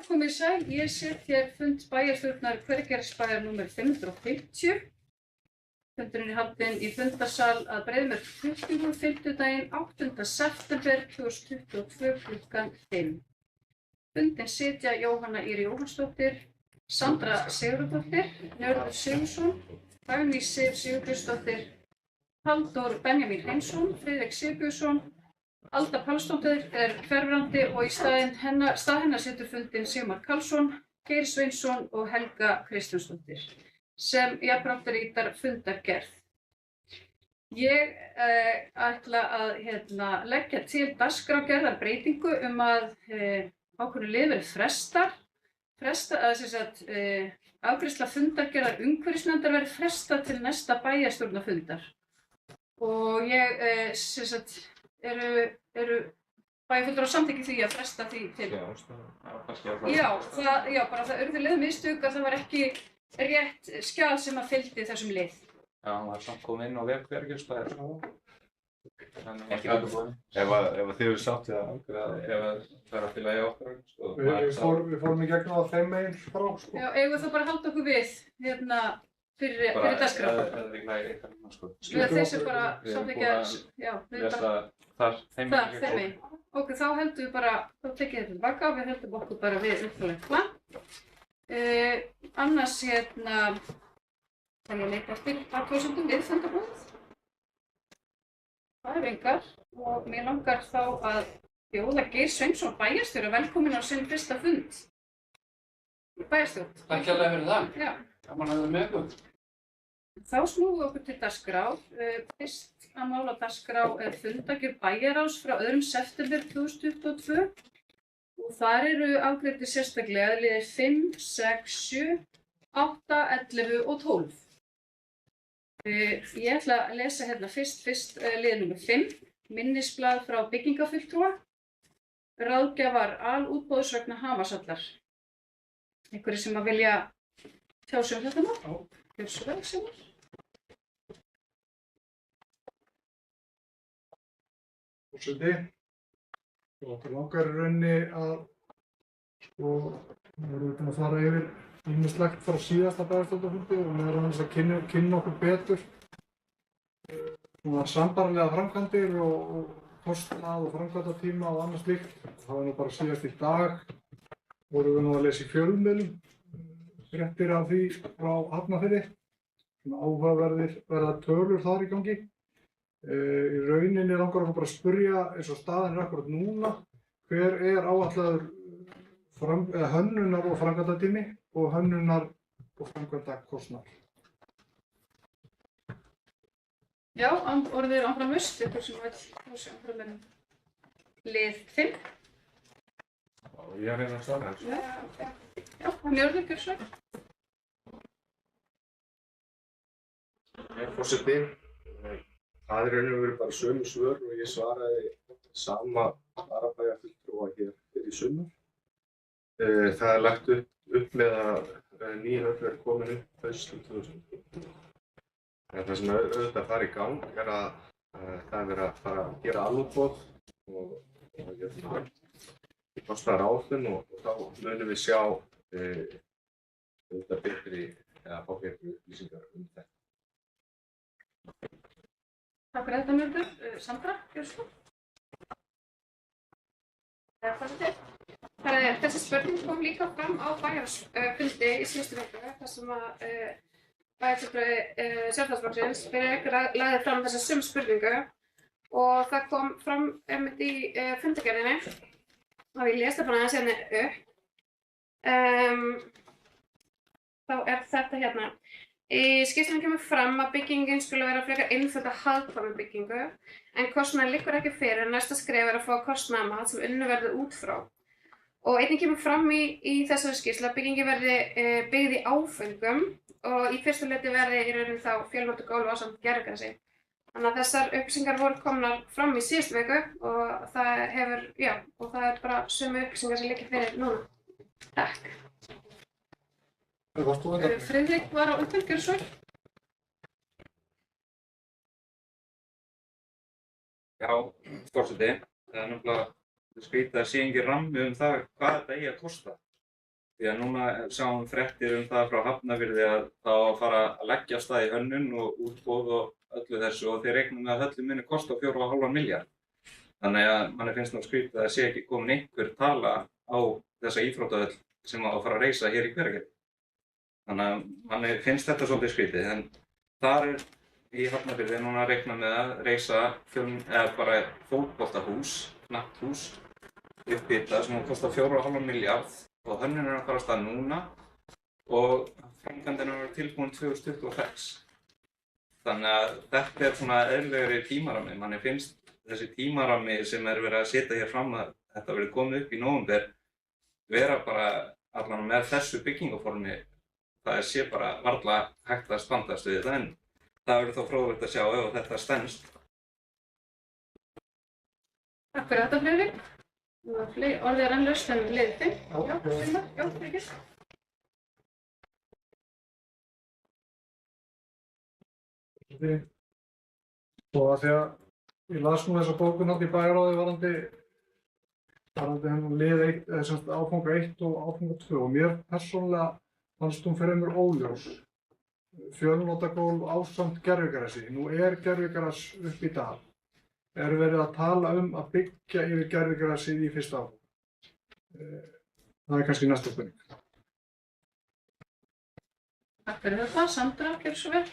Komið sæl, ég set hér fund bæjarstjórnar Hveragerðisbæjar nr. 550. Fundurinn er haldinn í fundarsal að Breiðumörk 20, fimmtudaginn 8. september 2022 klukkan 5. Fundinn sitja Jóhanna Ýr Jóhannsdóttir, Sandra Sigurðardóttir, Njörður Sigurðsson, Dagný Sif Sigurbjörnsdóttir, Halldór Benjamín Hreinsson, Friðrik Sigurbjörnsson, Alda Pálsdóttir er hverfandi og í stað hennar situr fundinn Sigmar Karlsson, Geir Sveinsson og Helga Kristjánsdóttir sem jafnframt rítar fundargerð. Ég ætla að leggja til dagskrárgerðar breytingu að ákveðnu liði verði afgreiðsla fundargerðar umhverfisnefndar verði frestað til næsta bæjarstjórnarfundar. Og ég eru bæjarfulltrúar samþykki því að fresta því til. Bara það urðu liðmistök að það var ekki rétt skjal sem að fylgdi þessum lið. Já, hann var samt komið inn á vef Hveragerðisbæjar. Ef þið eru sátt við að afgreiða, ef það er að fylla í okkar. Við fórum í gegnum það 5 meginn frá, sko. Já, eigum við þá bara að halda okkur við fyrir dagskrá. Það er ekki lægir eitthvað, sko. Þeir sem bara samþykkja, já, við bara... Þar, þeim meginn. Ok, þá heldum við bara, þá tekið þetta tilbaka og við heldum okkur bara við upphaflegt plan. Annars þarf ég að leita eftir athugasemdum við fundarboðið. Það eru engar og mér langar þá að bjóða Geir Sveinsson bæjarstjóra velkominn á sinn fyrsta fund. Bæjarstjórn. Takk hérlega fyrir það. Já. Gaman að vera með ykkur. Þá snúum við okkur til dagskrár. Fyrst að mála dagskrá er fundargerð bæjarráðs frá 2. september 2022 og þar eru afgreiddir sérstaklega liðir 5, 6, 7, 8, 11 og 12. Ég ætla að lesa hérna fyrst lið nr. 5, minnisblað frá byggingafulltrúa, ráðgjafar alútboðs vegna Hamarsallar. Einhverjir sem að vilja tjá sig þetta mál? Já. Gjörðu svo vel, Sigmar. Forseti, okkur langar í rauninni að við erum búin að fara yfir ýmislegt frá síðasta bæjarstjórnarfundi og við erum að kynna okkur betur sambærilegar framkvæmdir og kostnað og framkvæmdatíma og annað slíkt. Það var nú bara síðast í dag vorum við nú að lesa í fjölmiðlum fréttir af því frá Hafnarfirði. Áhugaverðar tölur þar í gangi. Í rauninni langar okkur bara að spyrja eins og staðan er akkurat núna hver er áætlaður hönnunar- og framkvæmdatími og hönnunar- og framkvæmdakostnaður. Já, orðið er áframust, ykkur sem vill húsi áfram lið 5. Ég er að svara þessu. Já, Njörður, gjörðu svo vel. Forseti, það er raun og veru bara sömu svör og ég svaraði sama varabæjarfulltrúa hér fyrir sumar. Það er lagt upp með að ný höll er komin upp haustið 2020. Það sem auðvitað að fara í gang er að það er verið að fara að gera alútboð og kostnaðaráætlun og þá munum við sjá auðvitað betri eða fá betri upplýsingar þetta. Takk fyrir þetta, Njörður. Sandra, gjörðu svo. Þessi spurning kom líka fram á bæjarfundi í síðustu viku þar sem að bæjarfulltrúi Sjálfstæðisflokksins lagði fram þessa sömu spurningu og það kom fram einmitt í fundargerðinni og ég les það bara aðeins hérna upp. Þá er þetta hérna. Í skýrslunni kemur fram að byggingin skuli vera frekar einföld og hagkvæm byggingu en kostnaður liggur ekki fyrir en næsta skref er að fá kostnaðarmat sem unnið verður út frá. Og einnig kemur fram í þessari skýrslu að byggingin verði byggð í áföngum og í fyrstu leyti verði í rauninni þá fjölnóttu gólf ásamt gervigrasi. Þannig að þessar upplýsingar voru komnar fram í síðustu viku og það er bara sömu upplýsingar sem liggja fyrir núna. Takk. Friðrik var á undan, gjörðu svo vel. Já, forseti. Það er náttúrulega skrítið að sé engin rammi það hvað þetta eigi að kosta. Því að núna sáum fréttir það frá Hafnarfirði að það á að fara að leggja af stað í hönnun og útboð og öllu þessu og þeir reikna með að höllin muni kosta 4,5 milljarð. Þannig að manni finnst nú skrítið að það sé ekki komin einhver tala á þessa íþróttahöll sem á að fara að reisa hér í Hveragerði. Þannig að manni finnst þetta svolítið skrítið, en þar í Hafnarfirði núna að reikna með að reisa bara fótboltahús, knatthús, upphitað sem kostar 4,5 milljarð og hönnun að fara af stað núna og framkvæmdin að vera tilbúin 2026. Þannig að þetta svona eðlilegri tímarammi. Manni finnst þessi tímarammi sem verið að setja hér fram að þetta verið komið upp í nóvember vera bara allan með þessu byggingaformi. Það sé bara varla hægt að standast við þetta, en það verður þá fróðlegt að sjá ef þetta stenst. Takk fyrir þetta, Friðrik. Orðið er enn laust en liðið 5. Já, Sigmar, já, Friðrik. Og að því að ég las nú þessa bókun átt í bæjarráði varðandi hennar lið áfanga 1 og áfanga 2 og mér persónulega fannst hún fremur óljós. Fjölnotagólf ásamt gervigrasi. Nú gervigras upp í dal. Er verið að tala að byggja yfir gervigrasið í fyrsta áfanga. Það kannski næsta spurning. Takk fyrir þetta. Sandra, gjörðu svo vel.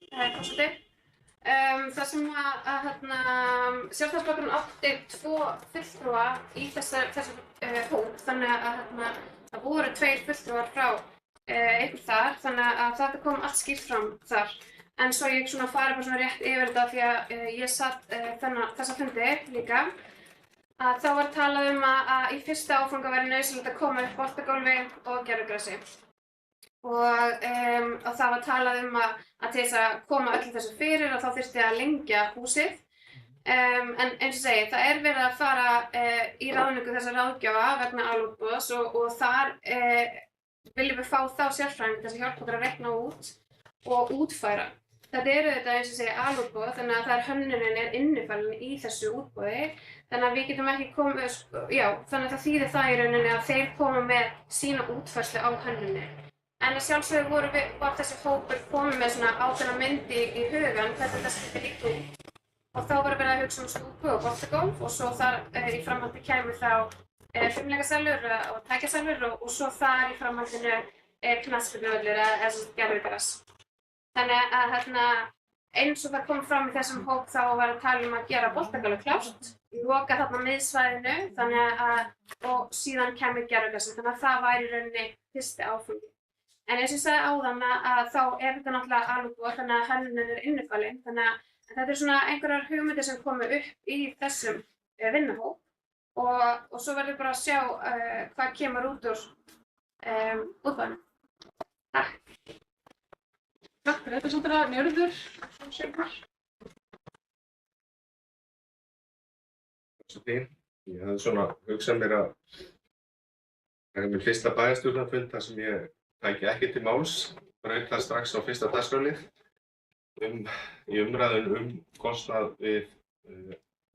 Forseti. Það sem Sjálfstæðisflokkurinn átti 2 fulltrúa í þessu hóp, þannig að það voru 2 fulltrúar frá ykkur þar, þannig að þetta kom allt skýrt fram þar. En svo ég fari bara rétt yfir þetta því að ég satt þessa fundi líka, að þá var talað að í fyrsta áfanga væri nauðsynlegt að koma upp boltagólfi og gervigrasi. Og það var talað að til þess að koma öllu þessu fyrir og þá þyrfti að lengja húsið. En eins og segi, það er verið að fara í ráðningu þessa ráðgjafa vegna alútboðs og þar viljum við fá þá sérfræðinga til að hjálpa okkur að reikna út og útfæra. Þetta eru þetta eins og segi alútboð, þannig að hönnunin er innifalin í þessu útboði. Þannig að við getum ekki komið, þannig að það þýðir það í rauninni að þeir koma með sína útfærslu á hönnuninni. En að sjálfsögðu var þessi hópur komið með svona ákveðna myndi í hugan hvernig þetta skyldi líta út. Og þá var verið að hugsa stúku og boltagólf og svo þar í framhaldi kæmu þá fimleikasalur og tækjasalur og svo þar í framhaldinu knattspyrnuvöllur eða gervigras. Þannig að eins og það kom fram í þessum hóp þá var að tala að gera boltagólfið klárt, loka miðsvæðinu og síðan kæmi gervigrasið, þannig að það væri í rauninni fyrsti áfangi. En eins og ég sagði áðan að þá er þetta náttúrulega alútboð, þannig að hönnunin er innifalin. Þannig að þetta er einhverjar hugmyndir sem komu upp í þessum vinnuhóp og svo verður bara að sjá hvað kemur út úr útboðinu. Takk. Takk fyrir þetta, Sandra. Njörður, Sigmar. Ég hafði hugsað mér að það er minn fyrsta bæjarstjórnarfund þar sem ég tæki ekki til máls, braut það strax á fyrsta dagskrárlið í umræðun kostnað við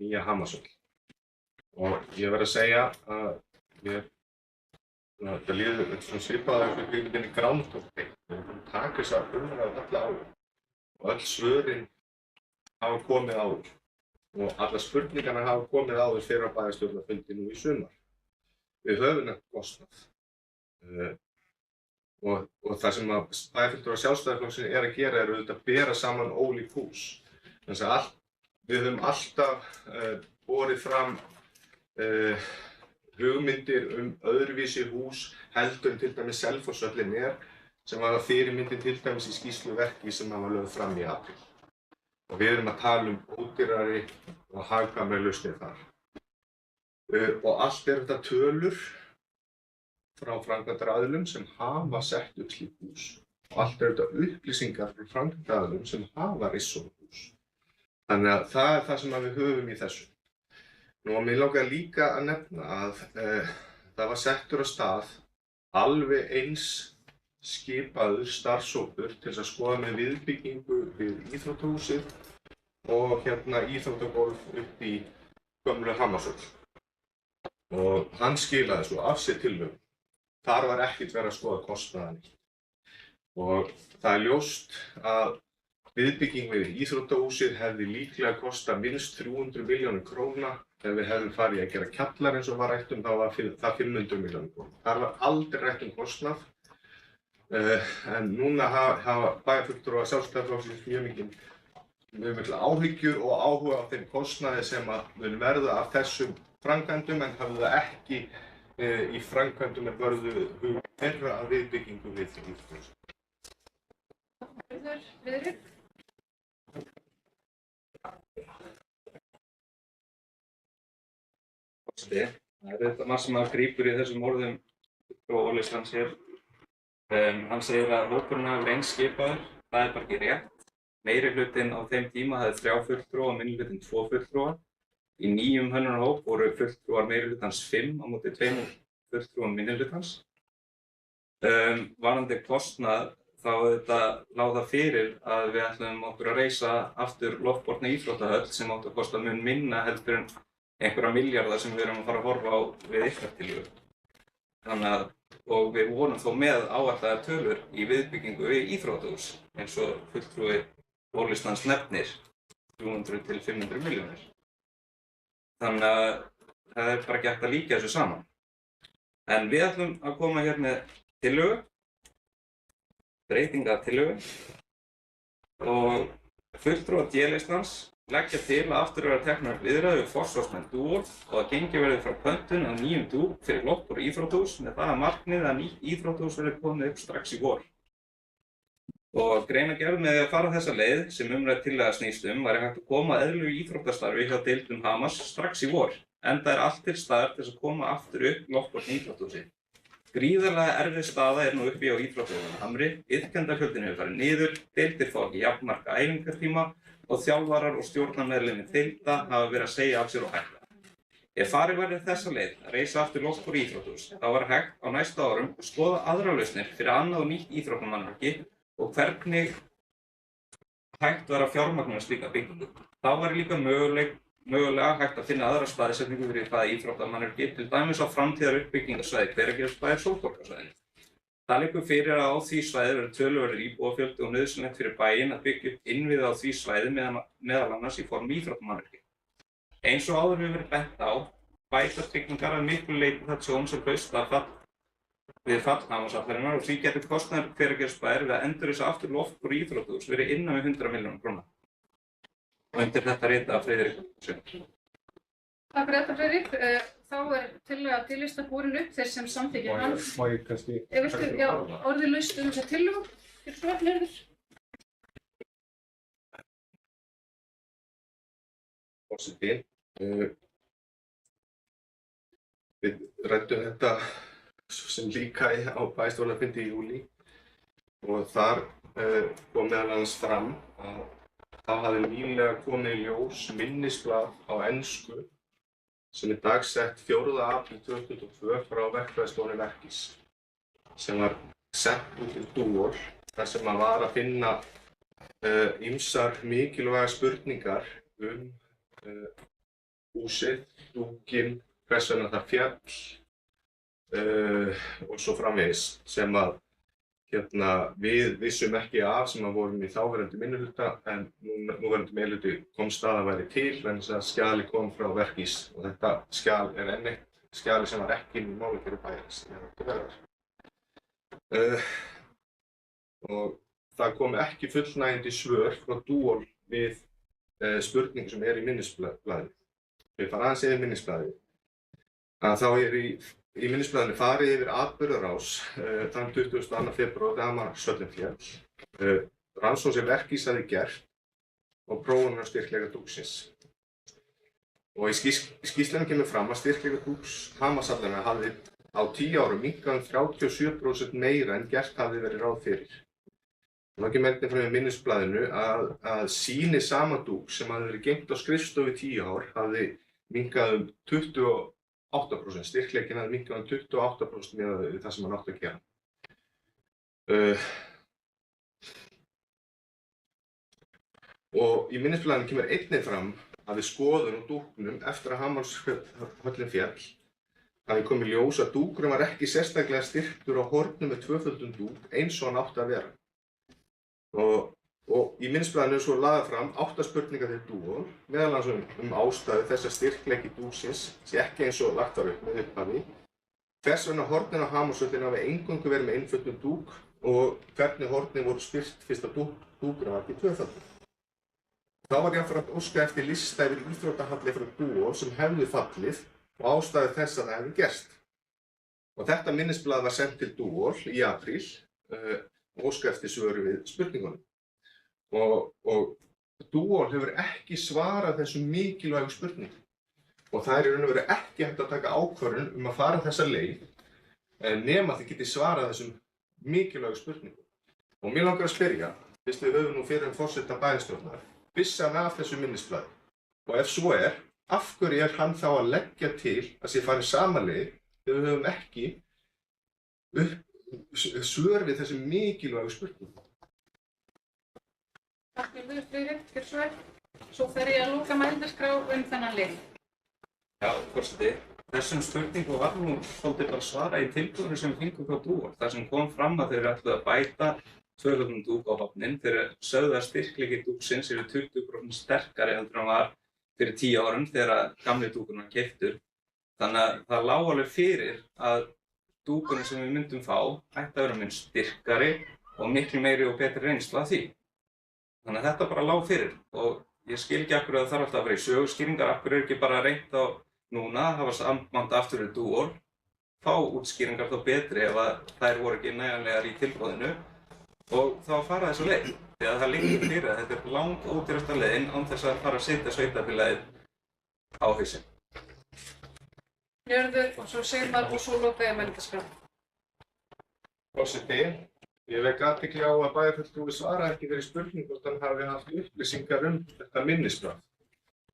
nýja Hamarshöll. Og ég verð að segja að þetta líður svipað að kvikmyndinni Groundhog Day. Við erum búin að taka þessa umræðu alla áður og öll svörin hafa komið áður og alla spurningarna hafa komið áður fyrir á bæjarstjórnarfundi nú í sumar. Við höfum nefnt kostnað. Og það sem bæjarfulltrúar Sjálfstæðisflokksins er að gera er auðvitað að bera saman ólík hús. Þannig að við höfum alltaf borið fram hugmyndir öðruvísi hús heldur en til dæmis Selfosshöllin sem var fyrirmyndin til dæmis í skýrsluverki sem var lögð fram í apríl. Og við erum að tala ódýrari og hagkvæmari lausnir þar. Og allt er þetta tölur frá framkvæmdaraðilum sem hafa sett upp slík hús. Og allt er þetta upplýsingar frá framkvæmdaraðilum sem hafa reist svona hús. Þannig að það er það sem við höfum í þessu. Nú að mig langar líka að nefna að það var settur af stað alveg eins skipaður starfshópur til þess að skoða með viðbyggingu við íþróttahúsið og íþróttagólf upp í gömlu Hamarshöll. og hann skilaði svo af sér tillögum. Þar var ekkert verið að skoða kostnaðinn. Og það er ljóst að viðbygging við íþróttahúsið hefði líklega kostað minnst 300 milljónir króna. Ef við hefðum farið að gera kjallar eins og var rætt þá var það 500 milljónir króna. Þar var aldrei rætt kostnað. En núna hafa bæjarfulltrúar Sjálfstæðisflokksins mjög mikla áhyggjur og áhuga á þeim kostnaði sem mun verða af þessum framkvæmdum, en hafðu það ekki í framkvæmdum er vörðu hug þeirra að viðbyggingu við íþróttahúsið. Friðrik? Það er þetta margt sem grípur í þessum orðum frá Óli Strands hér. Hann segir að hópurinn hafi verið eins skipaður. Það er bara ekki rétt. Meirihlutinn á þeim tíma hafði 3 fulltrúa og minnihlutinn 2 fulltrúa. Í nýjum hönnunarhóp voru fulltrúar meirihlutans 5 á móti 2 fulltrúum minnihlutans. Varðandi kostnað þá lá það fyrir að við ætlum okkur að reisa aftur loftborna íþróttahöll sem átti að kosta mun minna heldur en einhverja milljarða sem við erum að fara að horfa á við ykkar tillögu. Þannig að, og við vonum þó með áætlaðar tölur í viðbyggingu við íþróttahús eins og fulltrúi Óli Strands nefnir 300 til 500 milljónir. Þannig að það er bara ekki hægt að líka þessu saman. En við ætlum að koma hér með tillögu, breytinga tillögu og fulltrúar D-listans leggja til að aftur vera teknar viðræður við forsvarsmenn Dual og að gengið verði frá pöntun að nýjum Dual fyrir loftbor íþróttahús með það að markmið að nýtt íþróttahús verði komið upp strax í vor. Og greinargerð með að fara þessa leið sem umrædd tillaga snýst væri hægt að koma eðlilegu íþróttastarfi hjá deildum Hamas strax í vor, enda er allt til staðar til að koma aftur upp loftborna íþróttahúsi. Gríðarlega erfið staða er nú uppi á íþróttahúsinu Hamri, iðkendafjöldin hefur farið niður, deildir fá ekki jafnmarga æfingartíma og þjálfarar og stjórnarmeðlimir deilda hafa verið að segja af sér og hætta. Ef farið væri þessa leið að reisa aftur loftbor íþróttahús, þá var hægt á næstu árum að skoða aðrar lausnir fyrir annað og nýtt íþróttamannvirki og hvernig hægt var að fjármagna slíka byggingu. Þá væri líka mögulega hægt að finna aðra staðsetningu fyrir það íþróttamannvirki, til dæmis á framtíðaruppbyggingarsvæði Hveragerðisbæjar Sólborgarsvæðinu. Það liggur fyrir að á því svæði verður töluverður íbúafjöldi og nauðsynlegt fyrir bæinn að byggja upp innviði á því svæði meðal annars í formi íþróttamannvirkja. Eins og áður hefur verið bent á, bæta tryggingar að miklu leyti það tjón sem hlaust við fall Hamarsallarinnar og því getur kostnaður Hveragerðisbæjar við að endurreisa aftur loftbor íþróttahús verið innan við 100 milljónir króna. Og undir þetta rita Friðrik Sjöfn. Takk fyrir þetta, Friðrik. Þá er tillaga D-lista borin upp þeir sem samþykkja hann. Má ég kannski... Já, orðið laust þessa tillögu fyrir svefnirður. Forseti, við ræddum þetta sem líka á bæjarstjórnarfundi í júlí og þar kom meðal annars fram að það hafði nýlega komið í ljós minnisblað á ensku sem er dagsett 4. apríl 2022 frá verkfræðistofunni Verkís sem var sent út til Dual þar sem var að finna ýmsar mikilvægar spurningar húsið, dúkinn, hvers vegna það féll og svo framvegis sem að við vissum ekki af sem að vorum í þáverandi minnihluta en núverandi meirihluti komst að væri til vegna þess að skjali kom frá Verkís og þetta skjal er enn eitt skjali sem var ekki inn í málakerfi bæjarins og það kom ekki fullnægjandi svör frá Dual við spurningu sem er í minnisblaðinu. Við fara aðeins yfir minnisblaðið. Þá er í minnisblaðinu farið yfir atburðarás þann 22. febrúar þegar Hamarshöllin féll, rannsókn sem Verkís hafði gert og prófunum á styrkleika dúksins. Og í skýrslunum kemur fram að styrkleika dúks Hamarshallana hafði á 10 árum minnkað 37% meira en gert hafði verið ráð fyrir. Það var ekki meldin frá minnisblaðinu að sýni sama dúk sem hafði verið geymt á skrifstofu í 10 ár hafði minnkað 28%, styrkleikin hafði minnkað 28% miðað við það sem hann átti að gera. Og í minnisblaðinu kemur einnig fram að við skoðun á dúknum eftir að Hamarshöllin féll hafi komið í ljós að dúkurinn var ekki sérstaklega styrktur á hornum með tvöföldum dúk eins og hann átti að vera. Og í minnisblaðinu svo lagði fram 8 spurningar til Duol, meðal annars ástæðu þess að styrkleiki dúksins sé ekki eins og lagt var upp með upphafi, hvers vegna hornin á hamarshöllinni hafi eingöngu verið með einföldum dúk og hvernig hornin voru styrkt fyrst að dúkurinn var ekki tvöfaldur. Þá var jafnframt óskað eftir lista yfir íþróttahallir frá Duol sem hefðu fallið og ástæðu þess að það hefði gerst. Og þetta minnisblað var sent til Duol í apríl og óskað eftir svöru við spurningunum. Og Duol hefur ekki svarað þessum mikilvægu spurningum. Og það er í raun og veru ekki hægt að taka ákvörðun að fara þessa leið nema þið geti svarað þessum mikilvægu spurningum. Og mér langar að spyrja, fyrst við höfum nú fyrir forseta bæjarstjórnar, vissi hann af þessu minnisblaði? Og ef svo af hverju hann þá að leggja til að sé farið sama leið þegar við höfum ekki svör við þessum mikilvægu spurningum? Takk fyrir svar. Svo fer ég að loka mælendaskrá þennan lið. Já, forseti. Þessum spurningum var nú svolítið bara svara í tilboðinu sem við fengum frá Duol. Það sem kom fram að þeir ætluðu að bæta tvöföldum dúk á hafninn. Þeir sögðu að styrkleiki dúksins eru 20% sterkari heldur en hann var fyrir 10 árum þegar gamli dúkurinn var keyptur. Þannig að það lá alveg fyrir að dúkurinn sem við myndum fá ætti að vera mun styrkari og miklu meiri og betri reynsla af því. Þannig að þetta bara lá fyrir og ég skil ekki af hverju það þarf alltaf að vera í söguskýringar, af hverju ekki bara reynt á núna, hafa samband aftur við Duol, fá útskýringar þá betri ef að þær voru ekki nægjanlegar í tilboðinu og þá fara þessu leið. Því að það liggur fyrir að þetta er langt ódýrasta leiðin án þess að fara að setja sveitarfélagið á hausinn. Njörður og svo Sigmar og svo loka ég mælendaskrá. Forseti, ég vek athygli á að bæjarfulltrúi svara ekki fyrir spurningu hvort hann hafi haft upplýsingar þetta minnisblað.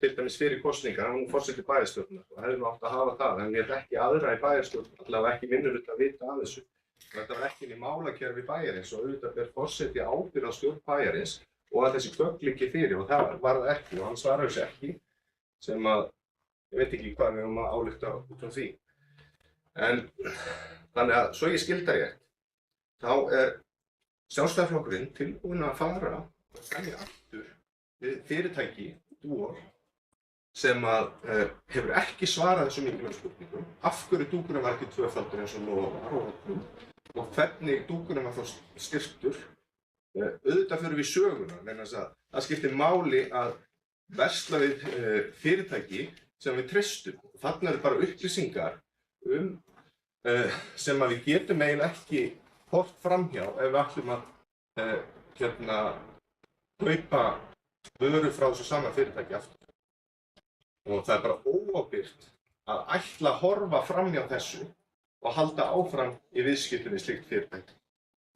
Til dæmis fyrir kosningar, hann var forseti bæjarstjórnar og hefði nú átt að hafa það, en ég held ekki aðra í bæjarstjórn, allavega ekki minnihluta að vita af þessu. Þetta var ekki inn í málakerfi bæjarins og auðvitað ber forseti ábyrgð á stjórn bæjarins og að þessi gögn liggi fyrir og það var það ekki og hann svaraði þessu ekki sem að ég veit ekki hvað við höfum að álykta út frá því. En þannig að svo ég skildi rétt, þá Sjálfstæðisflokkurinn tilbúinn að fara og fremja aftur við fyrirtæki, Duol, sem hefur ekki svarað þessum mikilvægum spurningum, af hverju dúkurinn var ekki tvöfaldur eins og lofað var og hvernig dúkurinn var þá styrktur. Auðvitað fyrir við söguna, vegna þess að það skiptir máli að versla við fyrirtæki sem við treystum. Þarna eru bara upplýsingar sem að við getum eiginlega ekki horft framhjá ef við ætlum að kaupa vöru frá þessu sama fyrirtæki aftur. Og það er bara óábyrgt að ætla að horfa framhjá þessu og halda áfram í viðskiptum við slíkt fyrirtæki.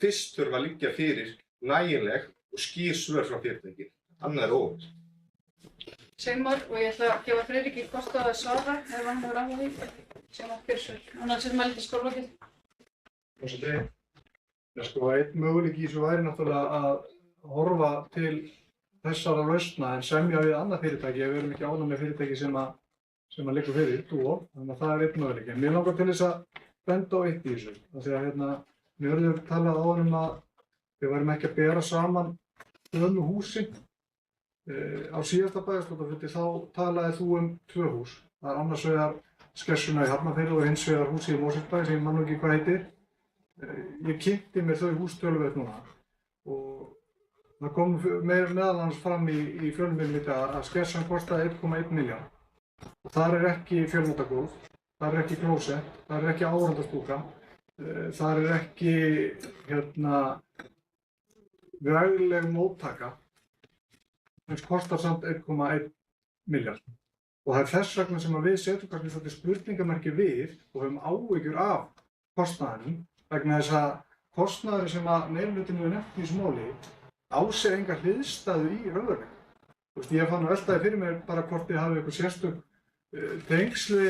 Fyrst þurfa að liggja fyrir nægileg og skýr svör frá fyrirtæki. Annað er óábyrgt. Sigmar og ég ætla að gefa Friðriki kost á að svara ef hann hefur áhuga á því. Sigmar Björnsson, annars mælendaskrá lokið. Forseti, einn möguleiki í þessu væri náttúrulega að horfa til þessara lausna en semja við annað fyrirtæki ef við erum ekki ánægð með fyrirtæki sem að liggur fyrir, Duol, þannig að það er einn möguleiki. En mér langar til þess að benda á eitt í þessu, af því að Njörður talaði á hann að við værum ekki að bera saman sömu húsin. Á síðasta bæjarstjórnarfundi þá talaði þú 2 hús. Það er annars vegar Skessuna í Hafnarfirði og hins vegar húsið í Mosfellsbæ sem ég man nú ekki hvað heitir. Ég kynnti mér þau hús töluvert núna og það kom meðal annars fram í fjölmiðlum í dag að Skessan kostaði 1,1 milljón. Þar er ekki fjölnotagólf, þar er ekki klósett, þar er ekki áhorfendastúka, þar er ekki vegleg móttaka, en kostar samt 1,1 miljard. Og það er þess vegna sem við setjum kannski svolítið spurningamerki við og höfum áhyggjur af kostnaðinum, vegna þess að kostnaður sem að meirihlutinn hefur nefnt í þessu máli á sér enga hliðstæðu í raunveruleikanum. Ég fann að veltaði fyrir mér bara hvort þið hafið eitthvað sérstök tengsl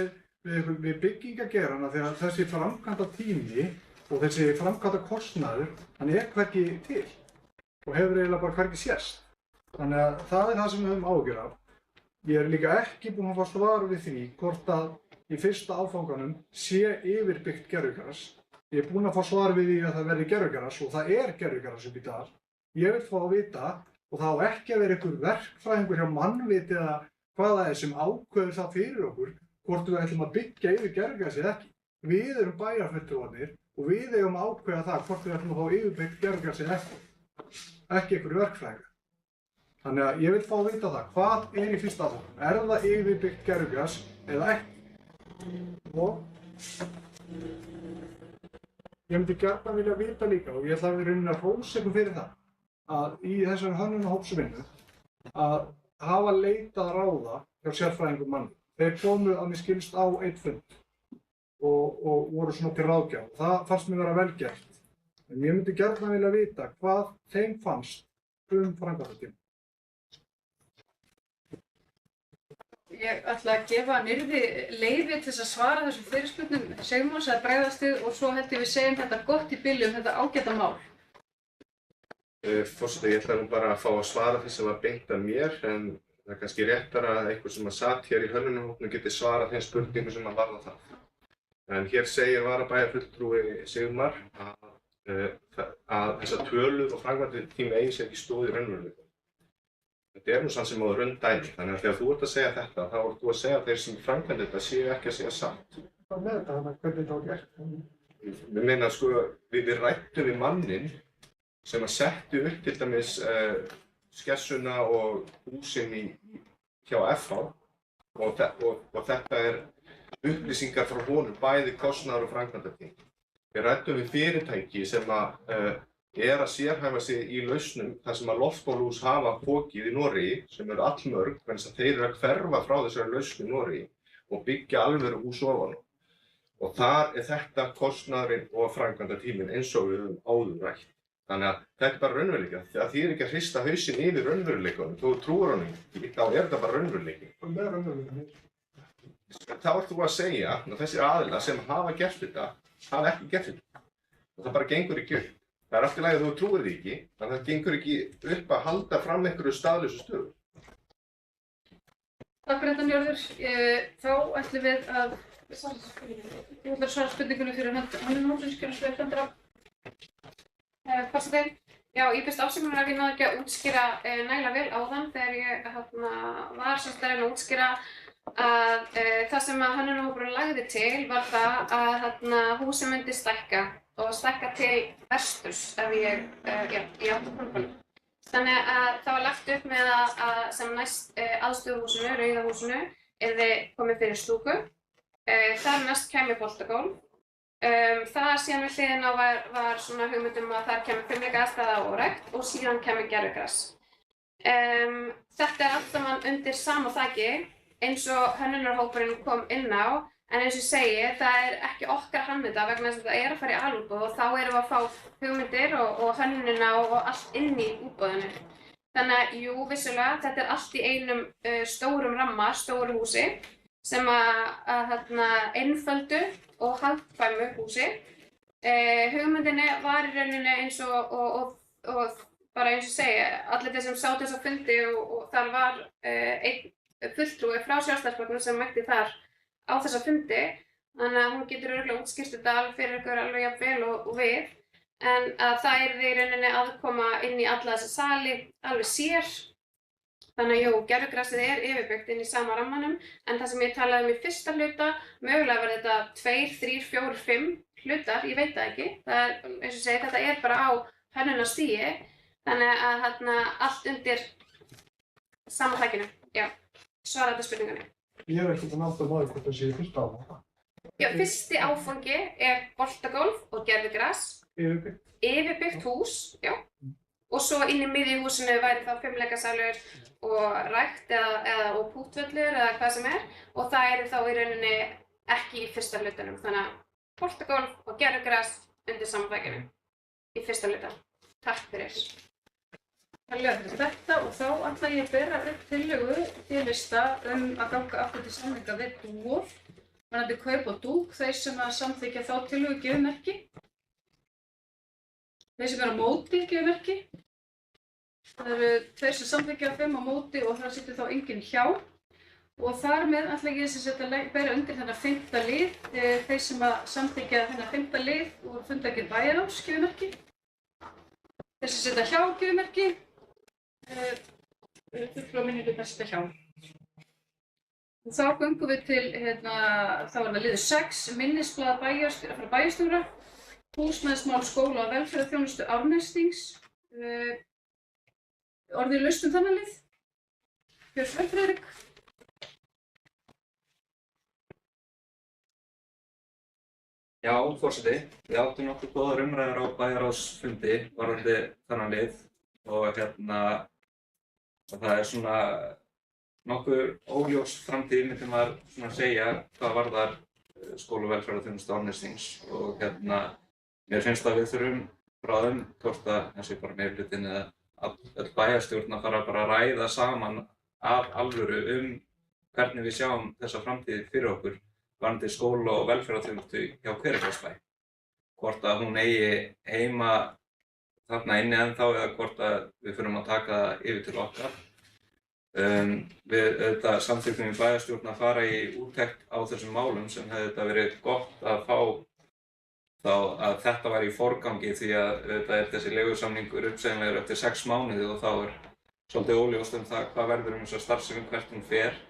við byggingageirana því að þessi framkvæmda tími og þessi framkvæmda kostnaður, hann er hvergi til og hefur eiginlega bara hvergi sést. Þannig að það er það sem við höfum áhyggjur af. Ég er líka ekki búinn að fá svar við því hvort að í fyrsta áfanganum sé yfirbyggt gervigras. Ég er búinn að fá svar við því að það verði gervigras og það er gervigras upp í dag. Ég vil fá að vita, og það á ekki að vera einhver verkfræðingur hjá Mannviti eða hvað það er sem ákveður það fyrir okkur, hvort við ætlum að byggja yfir gervigras eða ekki. Við erum bæjarfulltrúarnir og við eigum að ákveða það hvort við ætlum að fá yfirbyggt gervigras eða ekki einhverju verkfræðingar. Þannig að ég vil fá að vita það, hvað er í fyrsta áfanganum? Er það yfirbyggt gervigras eða ekki? Og ég myndi gjarnan vilja vita líka, og ég ætla að vera raunin að hrósa ykkur fyrir það, að í þessari hönnunarhópsvinnu að hafa leitað ráða hjá sérfræðingum manni. Þeir komu að mér skilst á einn fund og voru svona til ráðgjaf. Það fannst mér vera vel gert. En ég myndi gjarnan vilja vita hvað þeim fannst framkvæmdatímann. Ég ætla að gefa Nyrði leyfi til að svara þessum fyrirspurnum Sigmars að bregðast við og svo held ég við segjum þetta gott í bili þetta ágæta mál. Forseti, ég ætla nú bara að fá að svara því sem var beint að mér, en það er kannski réttara að einhver sem satt hér í hönnunarhópnum geti svarað þeim spurningum sem varða það. En hér segir varabæjarfulltrúi Sigmar að þessar tölur og framkvæmdatími eigi sér ekki stóð í raunveruleikanum. Þetta er nú samt sem áður raundæmi, þannig að þegar þú ert að segja þetta, þá ert þú að segja að þeir sem framkvæmda þetta séu ekki að segja satt. Hvað með þetta, þannig að hvernig þetta var gert? Við meina sko, við ræddum við mannin sem að settu upp til dæmis skessuna og húsin hjá FH og þetta er upplýsingar frá honum, bæði kostnaðar og framkvæmdatími. Við ræddum við fyrirtæki sem að að sérhæfa sig í lausnum þar sem að loftbóluhús hafa fokið í Noregi, sem eru allmörg, þannig að þeir eru að hverfa frá þessari lausn í Noregi og byggja alvöru hús ofan á. Og þar er þetta kostnaðurinn og framkvæmdatíminn eins og við höfum áður rætt. Þannig að þetta er bara raunveruleika. Það þýðir ekki að hrista hausinn yfir raunveruleikanum. Þú trúir honum ekki, þá er þetta bara raunveruleiki. Hvað með raunveruleikanum? Þá ert þú að segja að þessir aðilar sem hafa gert þetta, hafa ekki gert þetta. Og það bara gengur ekki upp. Það er allt í lagi að þú trúir því ekki, þannig að það gengur ekki upp að halda fram einhverju staðlausu stöðu. Takk fyrir þetta Njörður. Þá ætlum við að þú ætlar að svara spurningunum fyrir hönnunarhópsins, gjörðu svo eftir á. Passa þeim. Já, ég byrst afsökunar að ég náði ekki að útskýra nægilega vel áðan þegar ég var semst að reyna að útskýra að það sem að hönnunarhópurinn lagði til var það að húsið myndi stækka og stækka til vesturs ef ég átti framkvæmd. Þannig að það var lagt upp með að sem næst aðstöðuhúsinu, Rauðahúsinu, yrði komið fyrir stúku. Þar næst kæmi boltagólf. Það síðan við hliðina var svona hugmyndum að þar kæmi fimleika-aðstaða og rækt og síðan kæmi gervigras. Þetta er allt saman undir sama þaki eins og hönnunarhópurinn kom inn á. En eins og ég segi, það er ekki okkar að hanna þetta vegna þess að það er að fara í alútboð og þá erum við að fá hugmyndir og hönnunina og allt inn í útboðinu. Þannig að jú, vissulega, þetta er allt í einum stórum ramma, stóru húsi sem einföldu og hagkvæmu húsi. Hugmyndinni var í rauninni eins og bara eins og ég segi, allir þeir sem sátu þess að fundi og þar var einn fulltrúi frá Sjálfstæðisflokknum sem mætti þar á þessa fundi, þannig að hún getur örugglega útskýrt þetta alveg fyrir ykkur alveg jafn vel og við, en að það yrði í rauninni aðkoma inn í alla þessa sali alveg sér. Þannig að jú, gervigrasið er yfirbyggt inn í sama rammanum, en það sem ég talaði í fyrsta hluta, mögulega verði þetta 2, 3, 4, 5 hlutar, ég veit það ekki. Það er, eins og segi, þetta er bara á hönnunarstigi, þannig að allt undir sama þakinu. Já, svara þetta spurningunni. Ég er ekki búinn að átta maður hvort það sé í fyrsta áfanga. Já, fyrsti áfangi er boltagólf og gervigras. Yfirbyggt. Yfirbyggt hús, já. Og svo inn í miðju húsinu væri þá fimleikasalur og rækt og pútvöllur eða hvað sem er. Og það er þá í rauninni ekki í fyrsta hlutanum. Þannig að boltagólf og gervigras undir samfækinu í fyrsta hlutan. Takk fyrir. Kærlega fyrir þetta og þá ætla ég að bera upp tillögu til lista að ganga aftur til samninga við Dúor. Varðandi kaup og dúk, þeir sem að samþykkja þá tillögu gefa merki. Þeir sem eru á móti gefa merki. Það eru tveir sem samþykkja 5 á móti og það situr þá enginn hjá. Og þar með ætla ég sem sagt að bera undir þennan 5. lið, þeir sem að samþykkja þennan 5. lið úr fundargerð bæjarráðs gjöfumerki. Þeir sem setja hjá gjöfumerki, fulltrúar minnihluta setja hjá. Og þá göngum við til, þá er það liður 6, minnisblað frá bæjarstjóra, húsnæðismál skóla og velferðarþjónustu Árnestings. Orðið laust þennan lið. Björn Friðrik. Já, forseti, við áttum nokkuð góðar umræður á bæjarráðsfundi varðandi þennan lið og það er svona nokkuð óljós framtíð myndi maður svona segja hvað varðar skóla og velferðarþjónustu Árnestings og mér finnst að við þurfum bráðum, hvort að þessi bara meirihlutinn eða öll bæjarstjórn að fara bara að ræða saman af alvöru hvernig við sjáum þessa framtíð fyrir okkur varðandi skóla og velferðarþjónustu hjá Hveragerðisbæ. Hvort að hún eigi heima þarna inni ennþá eða hvort að við förum að taka það yfir til okkar. Við auðvitað samþykktum í bæjarstjórn að fara í úttekt á þessum málum sem hefði þetta verið gott að fá þá að þetta væri í forgangi því að auðvitað er þessi leigusamningur uppsegjanlegur eftir 6 mánuði og þá er svolítið óljóst það hvað verður þessa starfsemi hvert hún fer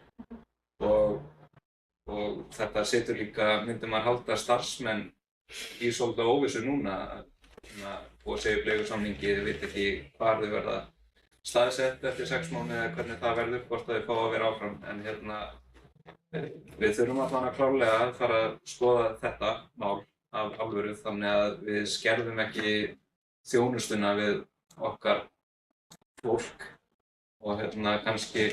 og þetta setur líka, myndi maður halda starfsmenn í svolítið óvissu núna og segja upp leigusamningi, þið veit ekki hvar þau verða staðsett eftir 6 mánuði eða hvernig það verður, hvort þau fá að vera áfram. En við þurfum allan að klárlega að fara að skoða þetta mál af alvöru þannig að við skerðum ekki þjónustuna við okkar fólk og kannski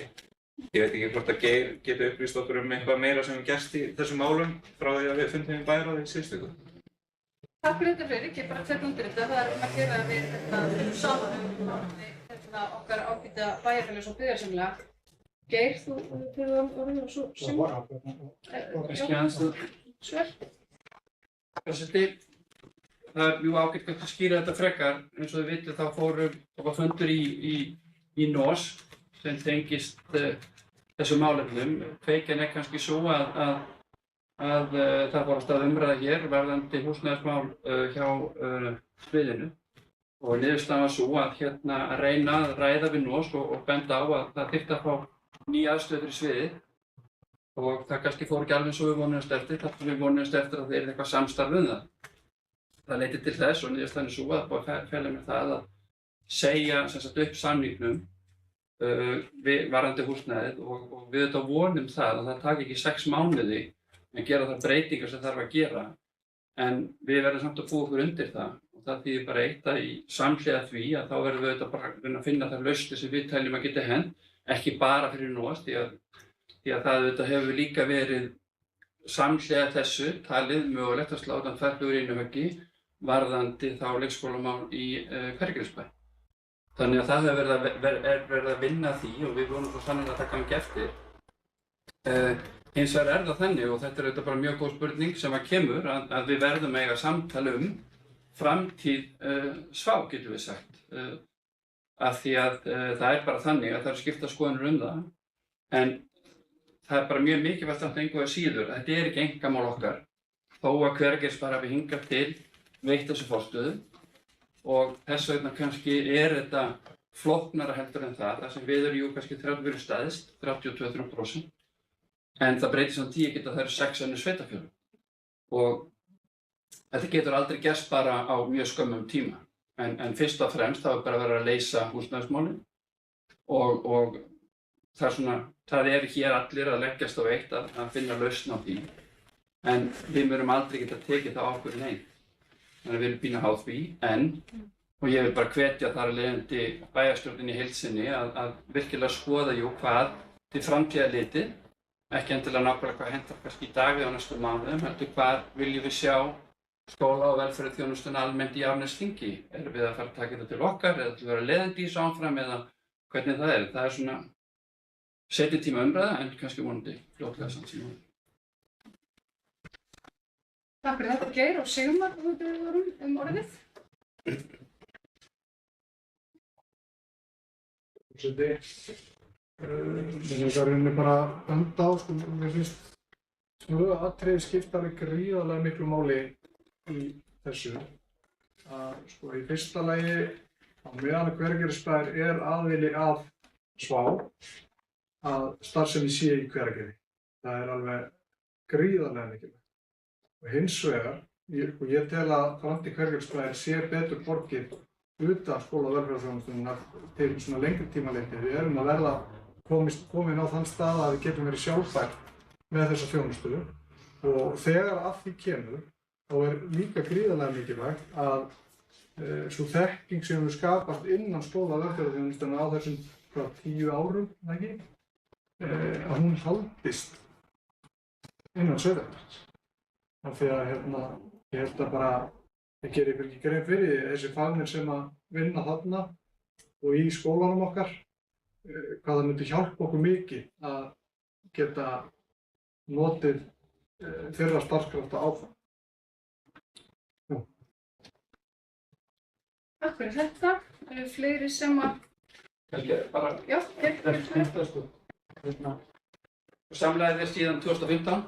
ég veit ekki hvort að Geir geti upplýst okkur eitthvað meira sem gerst í þessum málum frá því að við fundum í bæjarráði í síðustu viku. Takk fyrir þetta Friðrik, ég bara tek undir þetta. Það er að gera að við finnum saman okkar ágæta bæjarfélags- og byggðarsamlag. Geir, þú hefur orðið og svo Simon? Kannski aðeins að Sver? Forseti, það er mjög ágætt að skýra þetta frekar. Eins og þið vitið þá var fundur í NOS sem tengist þessum málefnum. Kveikjan er kannski svo að það fór af stað umræða hér varðandi húsnæðismál hjá sviðinu og niðurstaðan var svo að reyna að ræða við NOS og benda á að það þyrfti að fá nýja aðstöðu fyrir sviðið og það kannski fór ekki alveg svo við vonuðumst eftir, þar við vonuðumst eftir að það yrði eitthvað samstarf um það. Það leiddi til þess og niðurstaðan er svo að búið að fela mér það að segja upp samningnum varðandi húsnæðið og við þetta vonum það að það taki ekki 6 mánuði að gera þær breytingar sem þarf að gera en við verðum samt að búa okkur undir það og það þýðir bara eitt að í samhliða því að þá verðum við þetta bara að finna þær lausnir sem við teljum að geta hent ekki bara fyrir NOS því að það þetta hefur líka verið samhliða þessu talið mögulegt að slá þann þverflugur einu höggi varðandi þá leikskólamál í Hveragerðisbæ. Þannig að það hefur verið að vinna því og við vonum svo sannarlega að það gangi eftir. Hins vegar er það þannig og þetta er auðvitað bara mjög góð spurning sem að kemur að við verðum að eiga samtal framtíð svá getum við sagt. Af því að það er bara þannig að það eru skiptar skoðanir það en það er bara mjög mikilvægt að engu að síður. Þetta er ekki einkamál okkar þó að Hveragerðisbær hafi hingað til veitt þessu forstöðu og þess vegna kannski er þetta flóknara heldur en það sem við erum kannski verið staðist, 32-33%, en það breytir samt því ekki að það eru 6 önnur sveitarfélög og þetta getur aldrei gerst bara á mjög skömmum tíma, en fyrst og fremst þá er bara verið að leysa húsnæðismálin og það er hér allir að leggjast á eitt að finna lausn á því, en við mörum aldrei geta tekið það ákvörðun einn. Þannig að við erum pínu háð því, og ég vil bara hvetja þar af leiðandi bæjarstjórnin í heild sinni að virkilega skoða hvað til framtíðar litið, ekki endilega nákvæmlega hvað hentar kannski í dag eða á næstu mánuðum, heldur hvað viljum við sjá skóla og velferðarþjónustuna almennt í Árnesþingi. Erum við að fara að taka þetta til okkar eða til að vera leiðandi í þessu áfram eða hvernig það er. Það er svona seinni tíma umræða en kannski vonandi fljótlega samt sem áður. Takk fyrir þetta Geir og Sigmar orðið. Ég vil rauninni bara benda á, sko, mér finnst 2 atriði skipta alveg gríðarlega miklu máli í þessu. Sko, í fyrsta lagi, á meðan að Hveragerðisbær aðili að Svá, að starfsemi sé í Hveragerði. Það alveg gríðarlega mikilvægt. Og hins vegar, ég tel að framtíð Hveragerðisbæjar sé betur borgið utan skóla- og velferðarþjónustunnar til svona lengri tíma litið. Við erum að verða komin á þann stað að við getum verið sjálfbær með þessa þjónustu og þegar að því kemur þá líka gríðarlega mikilvægt að sú þekking sem við skapast innan skóla- og velferðarþjónustunnar á þessum 10 árum, ekki? Að hún haldist innan sveitarfélags. Af því að ég held að bara, ég geri ykkur ekki grein fyrir því, þessi fagnir sem að vinna þarna og í skólanum okkar, hvað það myndi hjálpa okkur mikið að geta notið þeirra starfskrafta áfram. Takk fyrir þetta. Það eru fleiri sem að... Bara... Já, Þetta sko. Samlegið síðan 2015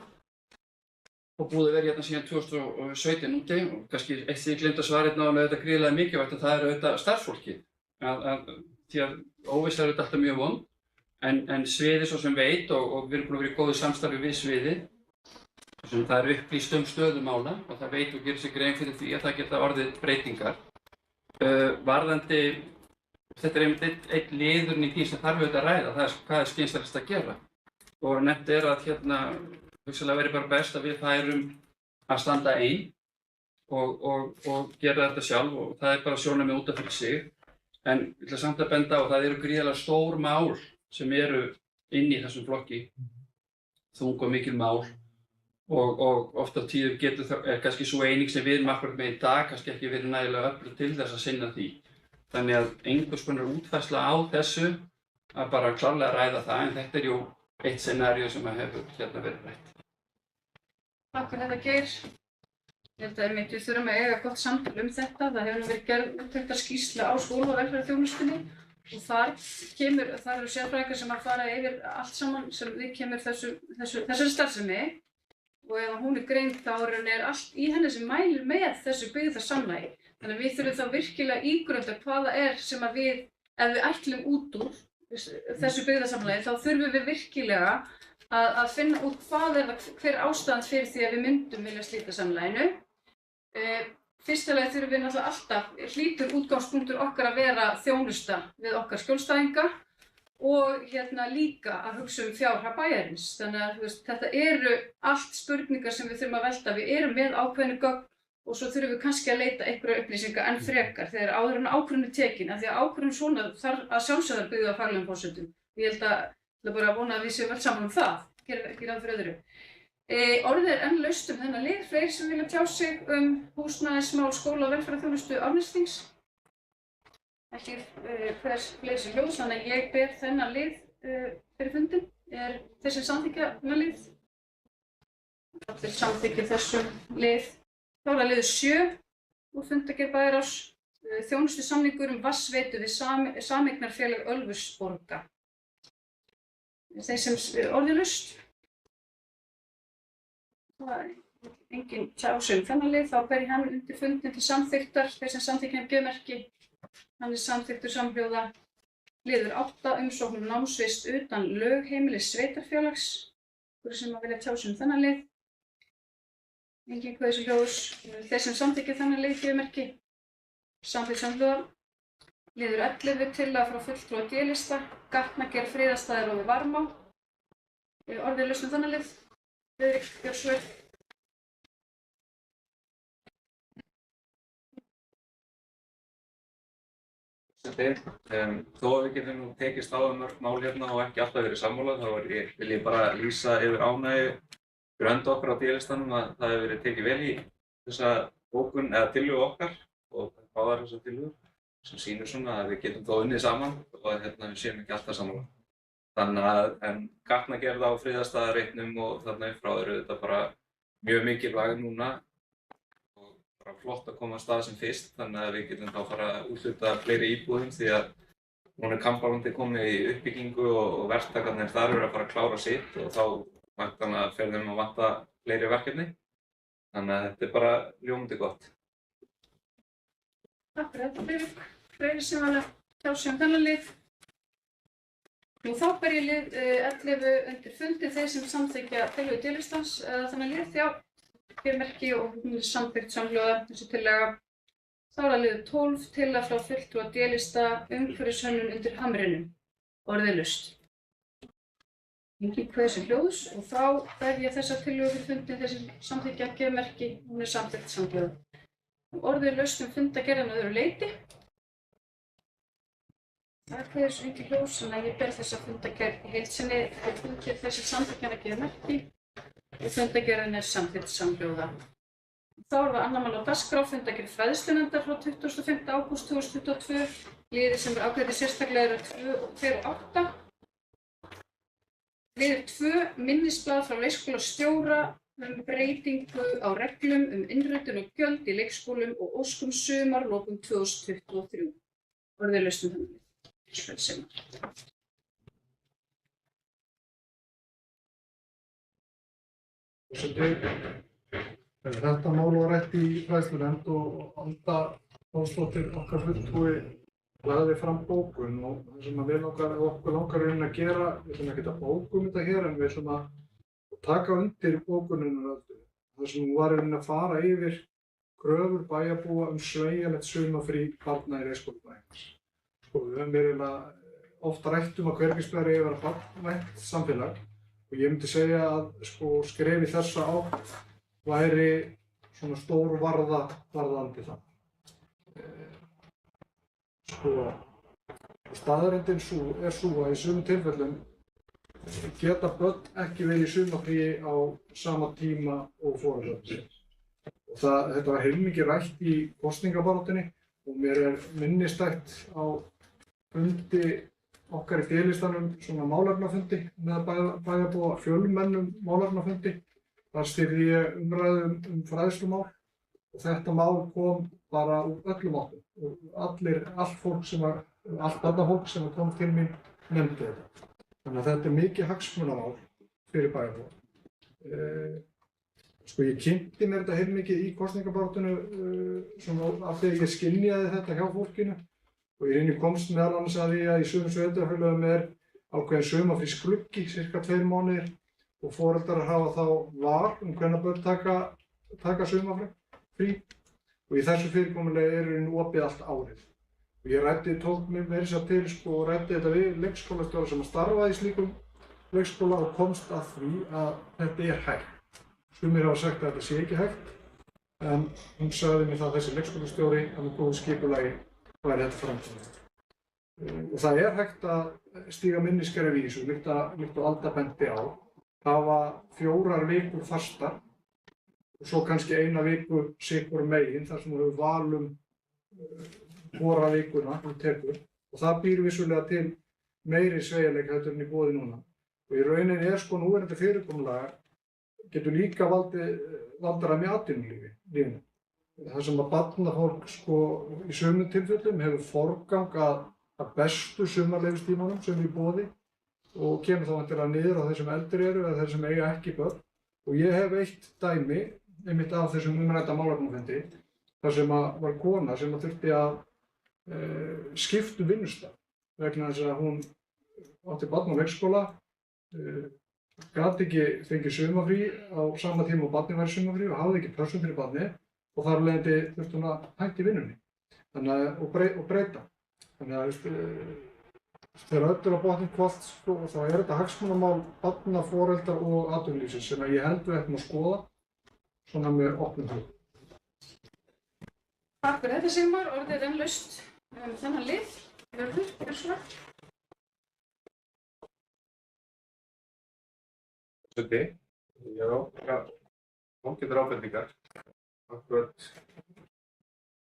og búið að vera hérna síðan 2017 úti og kannski eitt sem ég gleymd að svara hérna með þetta gríðarlega mikilvægt að það eru auðvitað starfsfólkið. Því að óvissa er auðvitað alltaf mjög vond en sviðið svo sem veit og við erum búin að vera í góðu samstarfi við sviðið. Það er upplýst stöðu mála og það veit og gerir sig grein fyrir því að það geta orðið breytingar. Varðandi, þetta er einmitt einn liðurinn í því sem þarf auðvitað að ræða, það hvað skynsamlegast að gera. Og nefnt að hugsanlega verið bara best að við færum að standa ein og gera þetta sjálf og það er bara sjónarmið út af fyrir sig. En ég ætla samt að benda á að það eru gríðarlega stór mál sem eru inn í þessum flokki, þung og mikil mál og oft á tíðum kannski svo eining sem við erum akkurat með í dag kannski ekki verið nægilega öflug til þess að sinna því. Þannig að einhvers konar útfærsla á þessu að bara klárlega ræða það en þetta er jú eitt scenaríu sem hefur verið rætt. Takk fyrir þetta, Geir. Ég held að við þurfum að eiga gott samtal þetta. Það hefur verið gerð úttektarskýrsla á skóla- og velferðarþjónustunni og þar eru sérfræðingar sem að fara yfir allt saman sem viðkemur þessari starfsemi og ef hún er greind þá allt í henni sem mælir með þessu byggðarsamlagi. Þannig að við þurfum þá virkilega ígrunda hvað það er sem að ef við ætlum út úr þessu byggðarsamlagi þá þurfum við virkilega að finna út hver ástæðan fyrir því að við myndum vilja slíta samlaginu. Fyrsta lagi þurfum við náttúrulega alltaf hlýtur útgangspunktur okkar að vera þjónusta við okkar skjólstæðinga og líka að hugsa fjárhag bæjarins. Þannig að þetta eru allt spurningar sem við þurfum að velta. Við erum með ákveðnu gögn og svo þurfum við kannski að leita einhverja upplýsinga enn frekar þegar áður en ákvörðun er tekin. Af því að ákvörðun svona þarf að sjálfsögðu byggja á faglegum forsendum. Ég held að bara vona að við séum öll saman það. Gerum ekki ráð fyrir öðru. Orðið er enn laust þennan lið. Fleiri sem vilja tjá sig húsnæðismál skóla- og velferðarþjónustu Árnessþings. Ekki fleiri sem hljóðs, þannig að ég ber þennan lið fyrir fundinn. Þeir sem samþykkja þennan lið. Allir samþykkja þessum lið. Þá er það liður 7 úr fundargerð Bæjarráðs. Þjónustusamningur vatnsveitu við sameignarfélag Ölfusborga. Þeir sem orðið laust. Það er engin tjá sig þennan lið, þá ber ég hann undir fundinn til samþykktar. Þeir sem samþykkja geðmerki. Hann er samþykktur samhljóða. Liður 8 umsókn námsvist utan lögheimilis sveitarfélags. Fyrir sem að vilja tjá sig þennan lið. Engin hvað þessu hljóðs. Þeir sem samþykkja þennan lið geðmerki. Samþykkt samhljóða. Liður 11 tillaga frá fulltrúa D-lista. Gatnagerð friðarstaðir og við Varmá. Orðið laust þennan lið. Friðrik Björnsvörð. Þó að við getum tekist á mörg mál hérna og ekki alltaf verið sammála þá vil ég bara lýsa yfir ánægju fyrir hönd okkar á D-listanum að það hefur verið tekið vel í þessa bókun eða tillögu okkar og báðar þessar tillögur sem sýnir svona að við getum þó unnið saman og að við séum ekki alltaf sammála. Þannig að gatnagerð á friðarstaðareitnum og þarna upp frá eru þetta bara mjög mikilvæg núna og bara flott að koma af stað sem fyrst þannig að við getum þá fara að úthluta fleiri íbúðum því að núna kampalandið komið í uppbyggingu og verktakarnir þar eru að fara að klára sitt og þá væntanlega fer þeim að vanta fleiri verkefni. Þannig að þetta bara ljómandi gott. Takk fyrir þetta, Friðrik. Fleiri sem var að tjá sig þennan lið. Nú þá ber ég lið 11 undir fundi þeir sem samþykkja tillögu D-listans þannig lið, já, G-merki og hún samþykkt samhljóða þessi tillaga. Þá er það lið 12 tillaga frá fulltrúa D-lista umhverfishönnun undir hamrinum. Orðið laust. Engin kveður sem hljóðs og þá ber ég þessa tillögu fyrir fundin þeir sem samþykkja G-merki, hún samþykkt samhljóða. Orðið laust fundagerðin að öðru leyti. Það kveður svo engin hljóðs, þannig að ég ber þessa fundagerð í heild sinni og fundið þessi samþykkjan að G-merki og fundagerðin samþykkt samhljóða. Þá er það annar mál á dagskrá, fundagerð fræðslunefndar frá 25. ágúst 2022. Liðir sem ákveðið sérstaklega eru 2 og 8. Liður 2, minnisblað frá leikskólastjóra breytingu á reglum innritun og gjöld í leikskólum og ósk sumarlokum 2023. Orðið laust þannig. Þetta mál var rætt í fræðslunefnd og Alda Pálsdóttir, okkar fulltrúi, lagði fram bókun og það sem okkur langar að gera, við ætlum ekki að bókum þetta hér en við ætlum að taka undir bókunina þar sem hún var að fara yfir kröfur bæjarbúa sveigjanlegt sumarfrí barna í leikskólabæjarins. Við höfum eiginlega oft rætt að Hvergisbær eigi að vera barnvænt samfélag og ég myndi segja að skref í þessa átt væri svona stór varðandi það. Staðreyndin er sú að í sumum tilfellum geta börn ekki verið í sumarfríi á sama tíma og foreldrarnir. Þetta var heilmikið rætt í kosningabaráttunni og mér minnisstætt á fundi okkar í D-listanum svona málefnafundi með bæjarbúa fjölmennum málefnafundi. Þar stýrði ég umræðu fræðslumál og þetta mál kom bara úr öllum áttum og allt barnafólk sem kom til mín nefndi þetta. Þannig að þetta mikið hagsmunamál fyrir bæjarbúa. Ég kynnti mér þetta heilmikið í kosningabaráttunni af því að ég skynjaði þetta hjá fólkinu og í rauninni komst meðal annars að því að í sumum sveitarfélögum ákveðin sumarfrísgluggi, sirka 2 mánuðir og foreldrar hafa þá val hvenær börn taka sumarfrí og í þessu fyrirkomulagi er í rauninni opið allt árið. Og ég tók mér meira þess að til og ræddi þetta við leikskólastjóra sem starfaði í slíkum leikskóla og komst að því að þetta er hægt. Sumir hafa sagt að þetta sé ekki hægt, en hún sagði mér það að þessi leikskólastjóri að með góðu skipulagi væri þetta framtíðin. Og það er hægt að stíga minni skref í þessu, líkt og Alda benti á. Hafa 4 vikur fastar og svo kannski 1 viku sikur megin þar sem þú hefur val hvora vikuna þú tekur og það býr vissulega til meiri sveigjanleika heldur en í boði núna. Og í rauninni núverandi fyrirkomulag getur líka valdaræmi í atvinnulífinu. Það sem að barnafólk í sumum tilfellum hefur forgang að bestu sumarleyfistímanum sem er í boði og kemur þá vantilega niður á þeir sem eldri eru eða þeir sem eiga ekki börn. Og ég hef eitt dæmi einmitt af þessum umrædda málefnafundi þar sem var kona sem þurfti að skipta vinnustað vegna þess að hún átti barn á leikskóla, gat ekki fengið sumarfrí á sama tíma og barnið væri sumarfrí og hafði ekki pláss fyrir barnið og þar af leiðandi þurfti hún að hætta í vinnunni og breyta. Þannig að þegar öll er á botni hvolft þá er þetta hagsmunamál barna, foreldra og atvinnulífsins sem ég held við ættum að skoða svona með opnum hug. Takk fyrir þetta Sigmar, orðið er enn laust þennan lið. Vörður, Ursula. Já, ágætar ábendingar. Akkúrat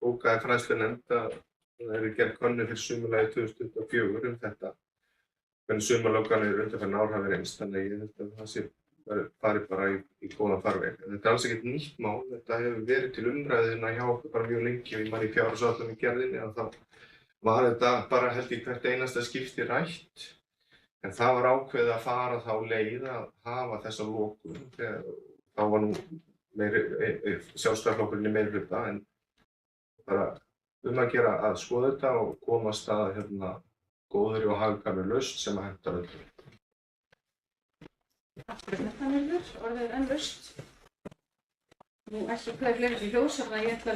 bókaði fræðslunefnd að það hefur gerð könnun fyrir sumarlagið 2024 þetta. Hvernig sumarlokanir undanfarin ár hafi reynst, þannig ég held að það fari bara í góðan farveg. Þetta er alls ekkert nýtt mál, þetta hefur verið til umræðina hjá okkur bara mjög lengi og ég man í fjárhagsáætlun í gerðinni að þá var þetta bara held ég hvert einasta skipti rætt. En það var ákveðið að fara þá leið að hafa þessa lokun. Þá var nú Sjálfstæðisflokkurinn í meirihluta, en bara að gera að skoða þetta og komast að góðri og hagkvæmri lausn sem að hentar öllum. Orðið er enn laust. Nú ekki hvað fleiri til ljós, þannig að ég ætla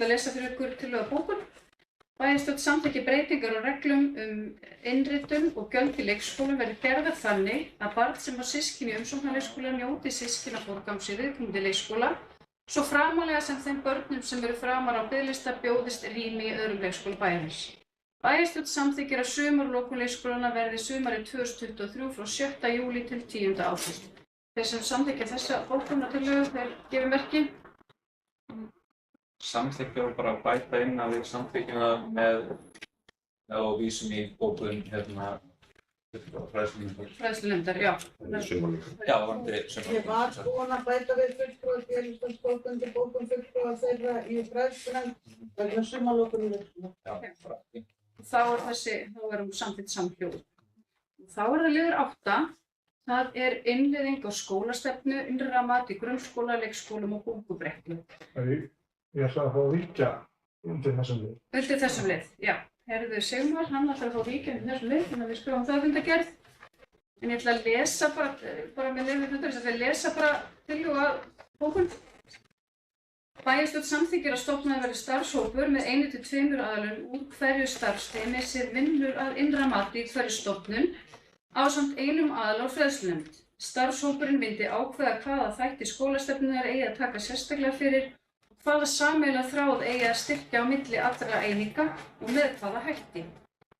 að lesa fyrir ykkur tillögu bókun. Bæjarstjórn samþykkir breytingar á reglum innritun og gjöld í leikskólum verði gerðar þannig að barn sem á systkini í umsóknarleikskóla njóti systkinaforgangs í viðkomandi leikskóla, svo framarlega sem þeim börnum sem eru framar á biðlista bjóðist rými í öðrum leikskóla bæjarins. Bæjarstjórn samþykkir að sumarlokun leikskólanna verði sumarið 2023 frá 7. júlí til 10. ágúst. Þeir sem samþykkja þessa bókunartillögu, þeir gefi merki. Samþykkja og bara bæta inn að við samþykkjum það með og vísum í bókun Fræðslunefndar, já. Já, vandi Ég var búin að bæta við fulltrúa félagsdómsbókundi bókun fulltrúa þeirra í fræðslunefnd vegna sumarlokunar leikskóla. Þá er samþykkt samhljóð. Þá er það liður 8. Það er innleiðing á skólastefnu, innra mat í grunnskóla, leikskólum og Bungubrekku. Ég ætla að fá að víkja undir þessum lið. Undir þessum lið, já. Herðu Sigmar, hann ætlar að fá að víkja undir þessum lið, þannig að við skrúfum það fundargerð. En ég ætla að lesa bara með leyfi fundarins, ég ætla að lesa bara tillögu að bókun. Bæjarstjórn samþykkir að stofnaður verði starfshópur með 1 til 2 aðilum úr hverju starfsteymi sem vinnur að innra mati í hverju stofnun ásamt einum aðila á fræðslunefnd. Starfshópurinn myndi ákveða hvaða þætti skólastefnunnar eigi að taka sérstaklega fyrir og hvaða sameiginlega þráð eigi að styrkja á milli allra eininga og með hvaða hætti.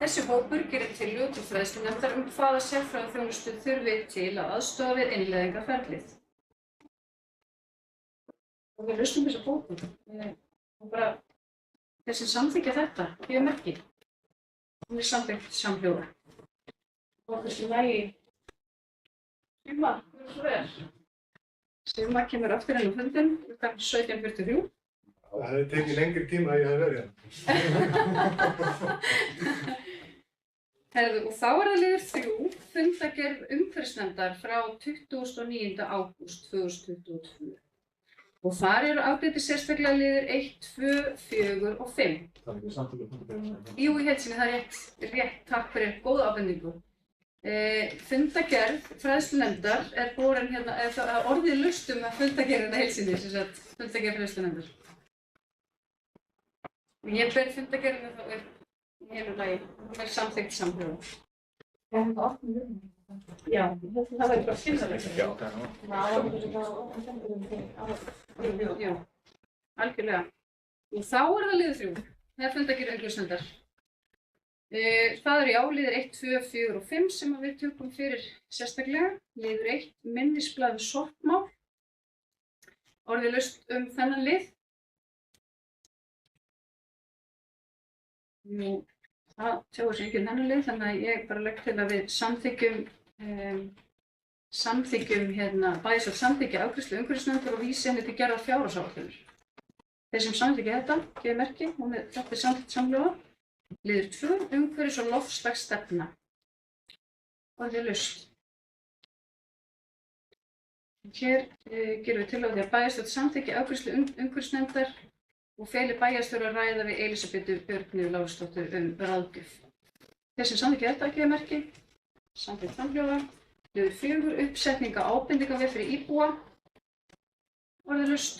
Þessi hópur gerir tillögu til fræðslunefndar hvaða sérfræðiþjónustu þurfi til að aðstoða við innleiðingarferlið. Og við hlustum þessa bókun. Og bara þeir sem samþykkja þetta, gefa merki. Hún er samþykkt samhljóða. Og þessi lagi Sigmar, hvað svo vel? Sigmar kemur aftur inn á fundinn klukkan 17:43. Það hefði tekið lengri tíma að ég hefði verið hérna. Herðu, og þá er það liður 3, fundargerð umhverfisnefndar frá 29. ágúst 2022. Og þar eru afgreiddir sérstaklega liður 1, 2, 4 og 5. Það er ekki samtökum fundargerð. Jú, í heilsinni, það er rétt, takk fyrir góða ábendingu. Fundargerð fræðslunefndar er borin hérna, orðið laust að fundargerðina heilsinni, sem sagt, fundargerð fræðslunefndar. Og ég ber fundargerðina þá upp í heilu lagi, hún er samþykkt samhljóða. Er þetta opnum við? Já, það væri bara skynsamlegt. Já, það er nú. Já, algjörlega. Og þá er það liður 3, það er fundargerð umhverfisnefndar. Það eru liðir 1, 2, 4 og 5 sem við tökum fyrir sérstaklega. Liður 1, minnisblað sorpmál. Orðið laust þennan lið. Nú, það tjáir sér ekki þennan lið, þannig að ég bara legg til að við bæjarstjórn samþykkja afgreiðslu umhverfisnefndar og vísi henni til gerðar fjárhagsáætlunar. Þeir sem samþykkja þetta, gefi merki, þetta er samþykkt samhljóða. Liður 2, umhverfis- og loftslagsstefna. Orðið laust. Hér gerum við tillögu því að bæjarstjórn samþykkja afgreiðslu umhverfisnefndar og feli bæjarstjóra að ræða við Elísabetu Björgnu Lárusdóttur ráðgjöf. Þeir sem samþykkja þetta, gefi merki. Samþykkt samhljóða. Liður 4, uppsetning á ábendingavef fyrir íbúa. Orðið laust.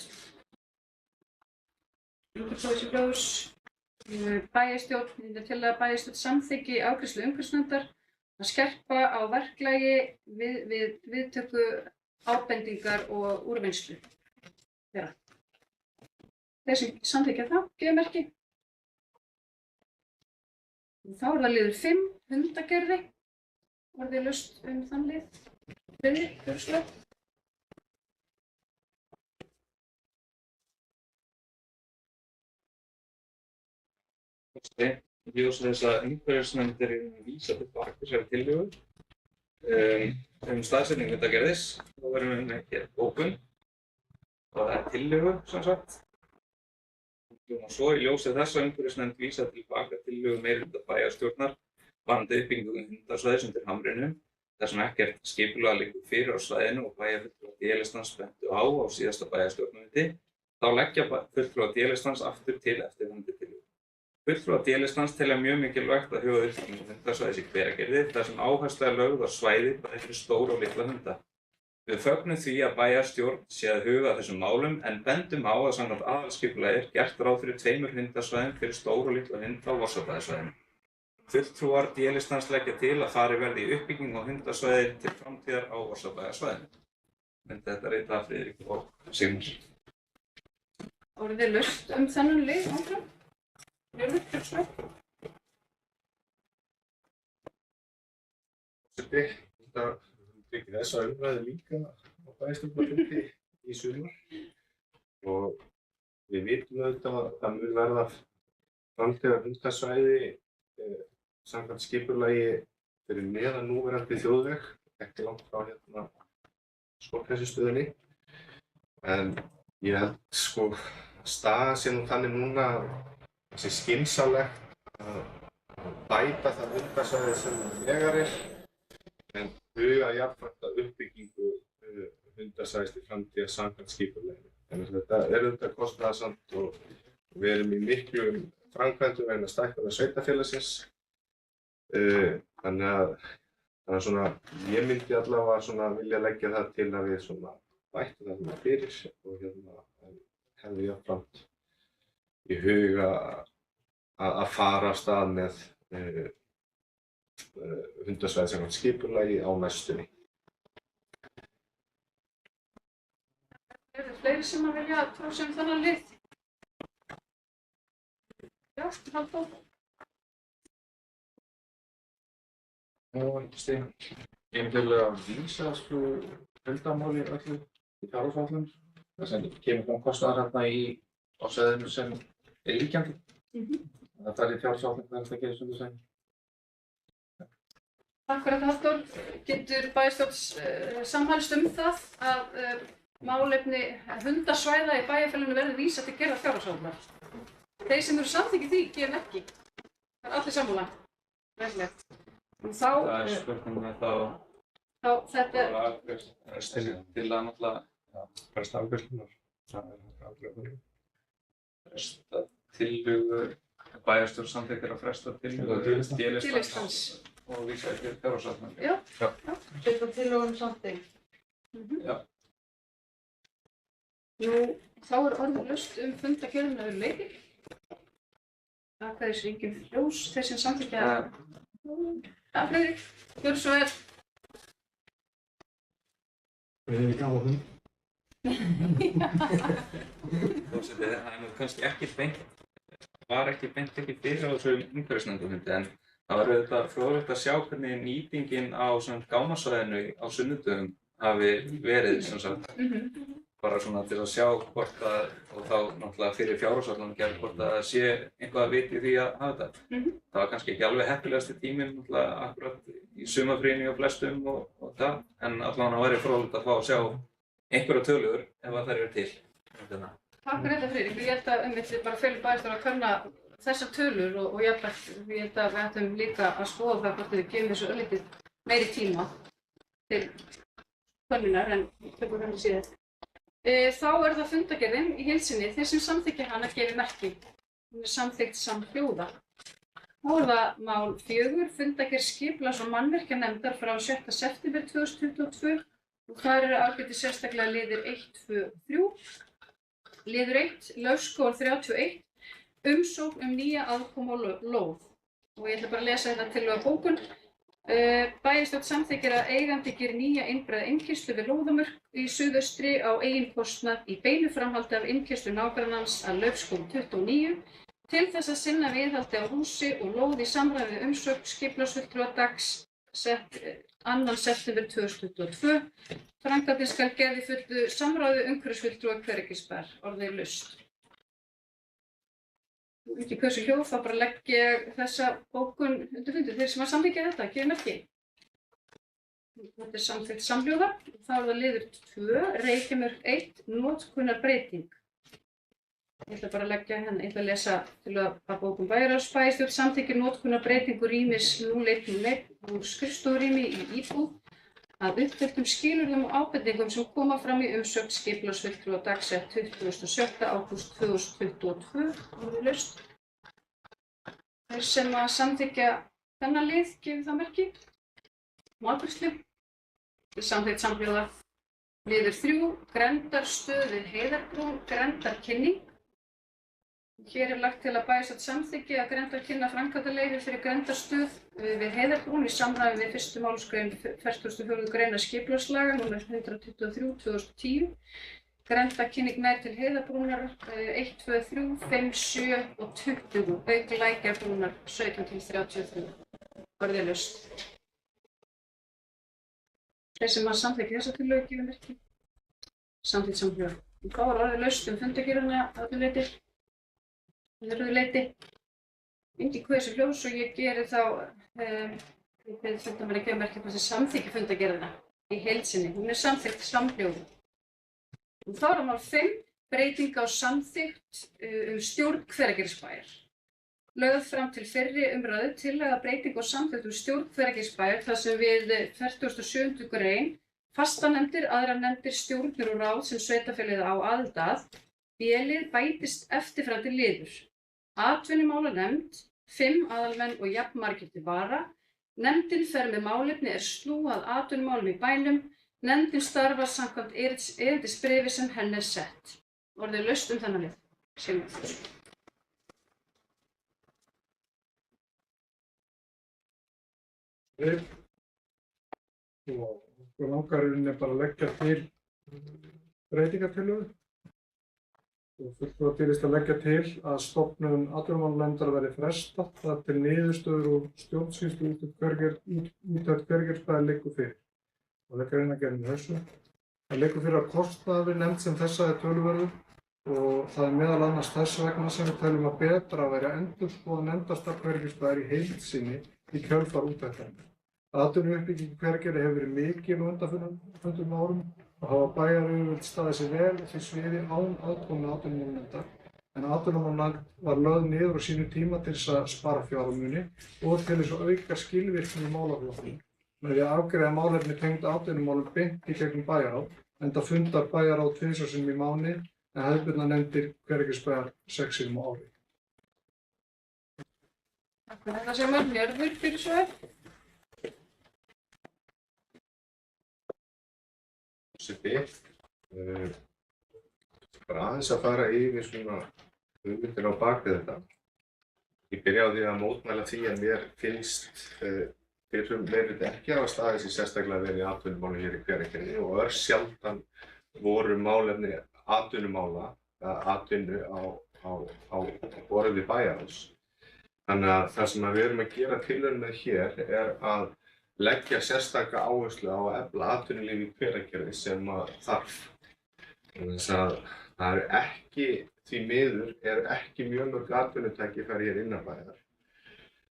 Bæjarstjórn til að bæjarstjórn samþykki afgreiðslu umhverfisnefndar að skerpa á verklagi við viðtöku ábendingar og úrvinnslu þeirra. Þeir sem samþykkja það, gefa merki. Þá er það liður 5, fundargerði. Orðið laust þann lið. 3, fjórslög. Í ljósi þess að umhverfisnefnd er vísa til baka þessari tillögu staðsetningu fundargerðis, þá verðum við með hér bókun. Það er tillögu, sem sagt. Og svo í ljósi þess að umhverfisnefnd vísar til baka tillögu meirihluta bæjarstjórnar varðandi uppbyggingu hundarsvæðis undir hamrinum, þar sem ekkert skipulag liggur fyrir á svæðinu og bæjarfulltrúar D-listans bentu á síðasta bæjarstjórnarfundi, þá leggja fulltrúar D-listans aftur til eftirfarandi tillögu. Fulltrúar D-listans telja mjög mikilvægt að huga að uppbyggingu hundarsvæðis í Hveragerði þar sem áhersla er lögð á svæði bæði fyrir stóra og litla hunda. Við fögnum því að bæjarstjórn sé að huga að þessum málum en bendum á að samkvæmt aðalskipulagi er gert ráð fyrir 2 hundarsvæðum fyrir stóra og litla hunda á Vorsabæjarsvæðinu. Fulltrúar D-listans leggja til að farið verði í uppbyggingu á hundasvæði til framtíðar á Vorsabæjarsvæðinu. Myndi þetta rita Friðrik og Sigmar. Orðið laust þennan lið áfram. Njörður, kjörnsvæð. Þetta tekið þessa umræðu líka á bæjarstjórnarfundi í sumar og við vitum auðvitað að það mun verða framtíðar hundasvæði samkvæmt skipulagi fyrir neðan núverandi þjóðveg, ekki langt frá hérna Skógræsistöðinni. En ég held sko staðan sé nú þannig núna að það sé skynsamlegt að bæta það hundasvæði sem þegar er en huga jafnframt að uppbyggingu hundasvæðis til framtíðar samkvæmt skipulaginu. Þannig að þetta er auðvitað kostnaðarsamt og við erum í miklum framkvæmdum vegna stækkunar sveitarfélagsins. Þannig að svona, ég myndi allavega svona vilja leggja það til að við svona bættum það fyrir og hérna hefði jafnframt í huga að fara af stað með hundasvæði samkvæmt skipulagi á næstunni. Eru fleiri sem að vilja tala um þennan lið? Já, Halldór. Ég myndi að vísa hundamáli öllu í fjárhagsáætlun. Það sem kemur fram kostnaðar hérna á svæðinu sem er ríkjandi. Það er í fjárhagsáætlun þegar þetta gerist hundarsvæði. Takk fyrir þetta, Halldór. Getur bæjarstjórn sammælst það að málefni hundasvæða í bæjarfélaginu verði vísað til gerðar fjárhagsáætlunar? Þeir sem eru samþykkir því gerum ekki. Það er allir sammála. Verðilegt. Það er spurning með þá þetta til að náttúrulega Fresta afgreiðslunnar. Það er afgreiðslunnar. fresta tillögu, bæjarstjórn samþykkir að fresta tillögu D-listans og vísa til fjárhagsáætlunar. Já. Þetta tillögum samþykkt. Já. Nú, þá er orðið laust fundakjörðum að vera leiti. Atkvæðis ríkjum ljós, þeir sem samþykkja Friðrik, gjörðu svo vel. Við erum ekki á hund. Það er nú kannski ekki beint, var ekki beint tekið fyrir á þessu umhverfisnefndarfundi en það var auðvitað fróðlegt að sjá hvernig nýtingin á gámasvæðinu á sunnudögum hafi verið sem sagt. Bara svona til að sjá hvort að, og þá náttúrulega fyrir fjárhagsáætlunargerð, hvort að það sé eitthvað að viti í því að hafa þetta. Það var kannski ekki alveg heppilegasti tíminn náttúrulega akkurat í sumarfríinu og flestum og það, en allavega væri fróðlegt að fá að sjá einhverja tölur ef að þær eru til. Takk fyrir þetta, Friðrik. Ég held að við bara félum bæjarstjórn að kanna þessar tölur og jafnvel ég held að við ættum líka að skoða það hvort við gefum þessu örlítið meiri tíma til könnunar en tökum hvernig síðan. Þá er það fundagerðin í heild sinni. Þeir sem samþykkja hana gefi merki. Hún er samþykkt samhljóða. Þá er það mál 4, fundagerð skipulags- og mannvirkjanefndar frá 6. september 2022 og þar eru afgreiddir sérstaklega liðir 1, 2, 3. Liður 1, Laufskógar 31, umsókn nýja aðkomu á lóð. Og ég ætla bara að lesa þetta tillögu að bókun. Bæjarstjórn samþykkir að eigandi gerir nýja innbreiða innkeyrslu við lóðamörk í suðaustri á eigin kostnað í beinu framhaldi af innkeyrslum nágrannans að Laufskógum 29 til þess að sinna viðhaldi á húsi og lóð í samræmi við umsögn skipulagsfulltrúa dags 2. september 2022. Framkvæmdin skal gerð í fullu samráði við umhverfisfulltrúa Hveragerðisbæjar. Orðið er laust. Ekki hversu hljóð, þá bara legg ég þessa bókun undir fundið. Þeir sem að samþykkja þetta, gefið merki. Þetta er samþykkt samhljóða. Þá er það liður 2, Reykjamörk 1, notkunarbreyting. Ég ætla bara að leggja hérna, ég ætla að lesa til að bókum bæjarráðs. Bæjarstjórn samþykkir notkun breytingu rýmis 0101 úr skrifstofurými í íbúð að uppfylltum skilyrðum og ábendingum sem koma fram í umsögn skipulagsfulltrúa dagsett 27. ágúst 2022. Orðalaust. Þeir sem að samþykkja þennan lið gefið það merki. Afgreiðslu. Samþykkt samhljóða. Liður 3. Grendarstöð við Heiðarbrún, grendarkynning. Hér er lagt til að bæjarstjórn samþykki að grendarkynna framkvæmdaleyfi fyrir grendarstöð við Heiðarbrún í samræmi við 1. málsgrein 44. greinar skipulagslaga nr. 123/2010. Grendarkynning nær til Heiðarbrúnar 1, 2, 3, 5, 7 og 20 auk Lækjarbrúnar 17-33. Orðalaust. Þeir sem að samþykja þessa tillögu gefið merki. Samþykkt samhljóða. Þá var orðalaust fundargerðina að öllu leyti. Undir hversu hljós og ég geri þá ég bið fundarmenn að gefa merki á þessi samþykki fundargerðina í heild sinni. Hún er samþykkt samhljóða. Þá er mál 5, breyting á samþykkt stjórn Hveragerðisbæjar. Lögð fram til fyrri umræðu tillaga breyting á samþykkt stjórn Hveragerðisbæjar þar sem við 47. grein fastanefndir, aðrar nefndir, stjórnir og ráð sem sveitarfélagið á aðild að. B-lið bætist eftirfarandi liður. Atvinnumálanefnd, 5 aðalmenn og jafnmargir til vara. Nefndin fer með málefni er snúa að atvinnumálum í bænum. Nefndin starfar samkvæmt erindisbréfi sem henni er sett. Orðið laust þennan lið. Sigmundur. Og langar bara að leggja til breytingartillögu. Og fulltrúar byrjast að leggja til að stofnun atvinnumálanefndar verði frestað þar til niðurstöður úr stjórnsýslu úttekt Hveragerðisbæjar liggur fyrir. Og það greinargerð með þessu. Það liggur fyrir að kostnaður við nefnd sem þessa er töluverður og það er meðal annars þess vegna sem við teljum að betra að vera endurskoða nefndarstarf Hveragerðisbæjar í heild sinni í kjölfar úttektarinnar. Atvinnuuppbygging Hveragerði hefur verið mikil á undanförnum árum og hafa bæjaryfirvöld staðið sig vel á því sviði án aðkomu atvinnumálanefndar, en atvinnumálanefnd var lögð niður á sínu tíma til þess að spara fjármuni og til þess að auka skilvirkni í málaflokknum með því að afgreiða málefni tengd atvinnumálum beint í gegnum bæjarráð, enda fundar bæjarráð 2 sinnum í mánuði en hefðbundnar nefndir Hveragerðisbæjar 6 sinnum á ári. Takk fyrir þetta Sigmar. Njörður fyrir svar. Bara aðeins að fara yfir svona hugmyndir á bak við þetta. Ég byrja á því að mótmæla því að mér finnst fyrrum meirihluti ekki hafa staðið sig sérstaklega vel í atvinnumálum hér í Hveragerði og örsjaldan voru málefni atvinnumála, atvinnu á borði bæjarráðs. Þannig að það sem við erum að gera tilraun með hér er að leggja sérstaka áherslu á að efla atvinnulíf í Hveragerði sem þarf. Þannig að það er ekki, því miður, ekki mjög mörg atvinnutækifæri hér innan bæjar.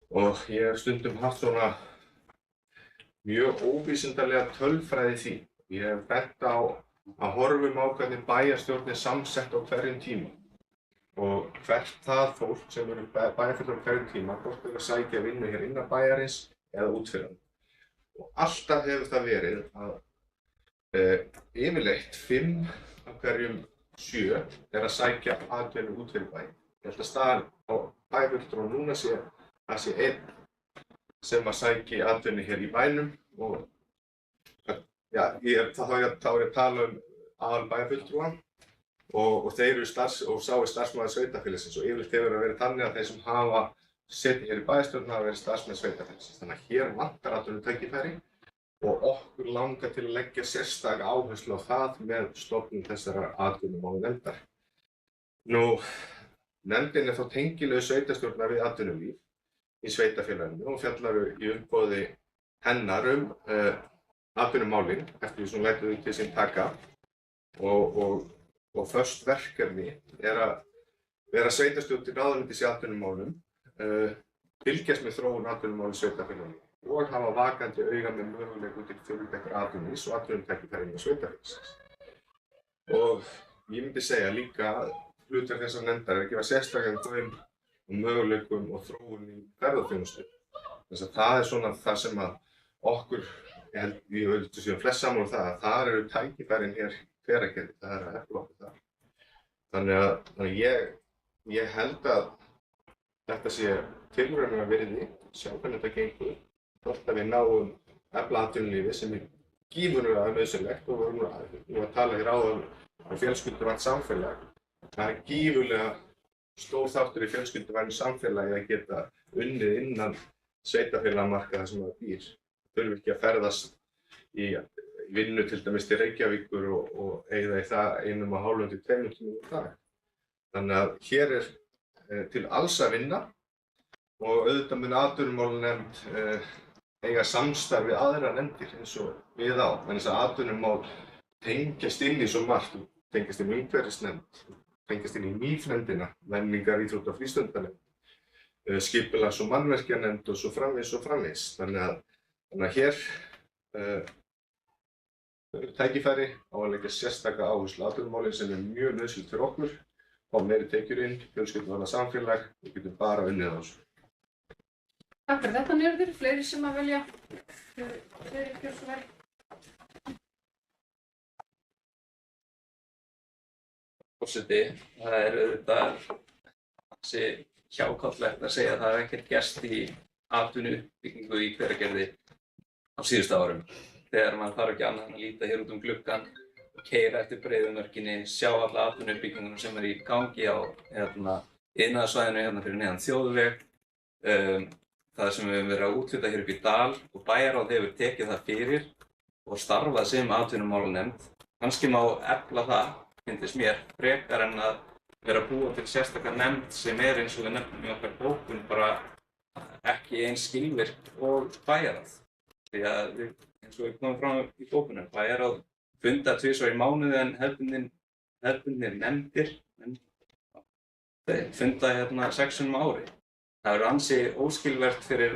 Og ég hef stundum haft svona mjög óvísindarlega tölfræði því. Ég hef bent á að horfum á hvernig bæjarstjórn er samsett á hverjum tíma. Og hvert það fólk sem eru bæjarfulltrúar á hverjum tíma, hvort þau að sækja vinnu hér innan bæjarins eða út fyrir hann. Og alltaf hefur það verið að yfirleitt 5 af hverjum 7 er að sækja atvinnu út fyrir bæinn. Ég held að staðan á bæjarfulltrúum núna sé að sé 1 sem að sæki atvinnu hér í bænum og já, þá er ég að tala aðal bæjarfulltrúa og þeir eru sá er starfsmaður sveitarfélagsins og yfirleitt hefur það verið þannig að þeir sem hafa setið hér í bæjarstjórn hafa verið starfsmenn sveitarfélagsins. Þannig að hér vantar atvinnutækifæri og okkur langar til að leggja sérstaka áherslu á það með stofnun þessarar atvinnumálanefndar. Nefndin er þá tengiliður sveitarstjórnar við atvinnulíf í sveitarfélaginu og fjallar í umboði hennar atvinnumálin eftir því sem hún lætur til sín taka og föst verkefni er að vera sveitarstjórn til ráðuneytis í atvinnumálum, fylgjast með þróun atvinnumála í sveitarfélaginu og hafa vakandi auga með möguleikum til fjölbreyttara atvinnulífs og atvinnutækifæri innan sveitarfélagsins. Og ég myndi segja líka hlutverk þessar nefndar er að gefa sérstakann gaum og möguleikum og þróun í ferðaþjónustu. Þess að það er svona það sem að okkur, ég held að séum flest sammála það, að þar eru tækifærin hér í Hveragerði, það er að efla okkur þar. Þannig að ég held að þetta sé tilraunina virði, sjá hvernig þetta gengur, hvort að við náum efla atvinnulífi sem er gífurlega nauðsynlegt og við vorum nú að tala hér áðan um fjölskylduvænt samfélag. Það er gífurlega stór þáttur í fjölskylduvænu samfélagi að geta unnið innan sveitarfélagamarka þar sem það býr. Þurfum ekki að ferðast í vinnu til dæmis til Reykjavíkur og eyða í það 1,5 til 2 tímum á dag. Þannig að hér er til alls að vinna og auðvitað mun atvinnumálanefnd eiga samstarf við aðrar nefndir eins og við á. En þess að atvinnumál tengjast inn í svo margt, tengjast inn í umhverfisnefnd, tengjast inn í MÍF-nefndina, menningar, íþrótta og frístundanefnd, skipulags- og mannvirkjanefnd og svo framvegis. Þannig að hér tækifæri á að leggja sérstaka áherslu á atvinnumálin sem er mjög nauðsynlegt fyrir okkur, fá meiri tekjur inn, fjölskylduvænt samfélag, við getum bara unnið á þessu. Takk fyrir þetta, Njörður. Fleiri sem að velja? Friðrik, gjörðu svo vel. Forseti, það er auðvitað þessi hjákátlegt að segja að það hefur ekkert gerst í atvinnuuppbyggingu í Hveragerði á síðustu árum. Þegar maður þarf ekki annað en að líta hér út um gluggann, keyra eftir breiðumörkinni, sjá alla atvinnuuppbygginguna sem er í gangi á iðnaðarsvæðinu hérna fyrir neðan þjóðveg. Það sem við höfum verið að úthluta hér upp í Dal og bæjarráð hefur tekið það fyrir og starfað sem atvinnumálanefnd. Kannski má efla það, finnst mér, frekar en að vera að búa til sérstakar nefnd sem er eins og við nefnum í okkar bókun bara ekki eins skilvirk og bæjarráð. Því að við, eins og við komum fram í bókunum, bæjarráð funda 2 í mánuði en hefðbundnir nefndir funda 6 á ári. Það er ansi óskilvert fyrir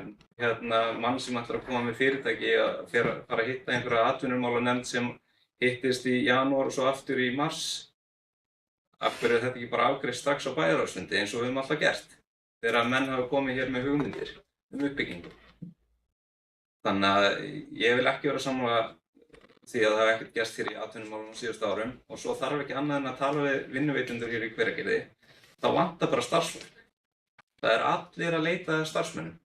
mann sem ætlar að koma með fyrirtæki að fara að hitta einhverja atvinnumálanefnd sem hittist í janúar og svo aftur í mars. Af hverju er þetta ekki bara afgreitt strax á bæjarráðsfundi eins og við höfum alltaf gert þegar menn hafa komið hér með hugmyndir uppbyggingu. Þannig að ég vil ekki vera sammála því að það hafi ekkert gerst hér í atvinnumálum á síðustu árum og svo þarf ekki annað en að tala við vinnuveitendur hér í Hveragerði. Þá vantar bara starfsfólk. Það er allir að leita að starfsmönnum.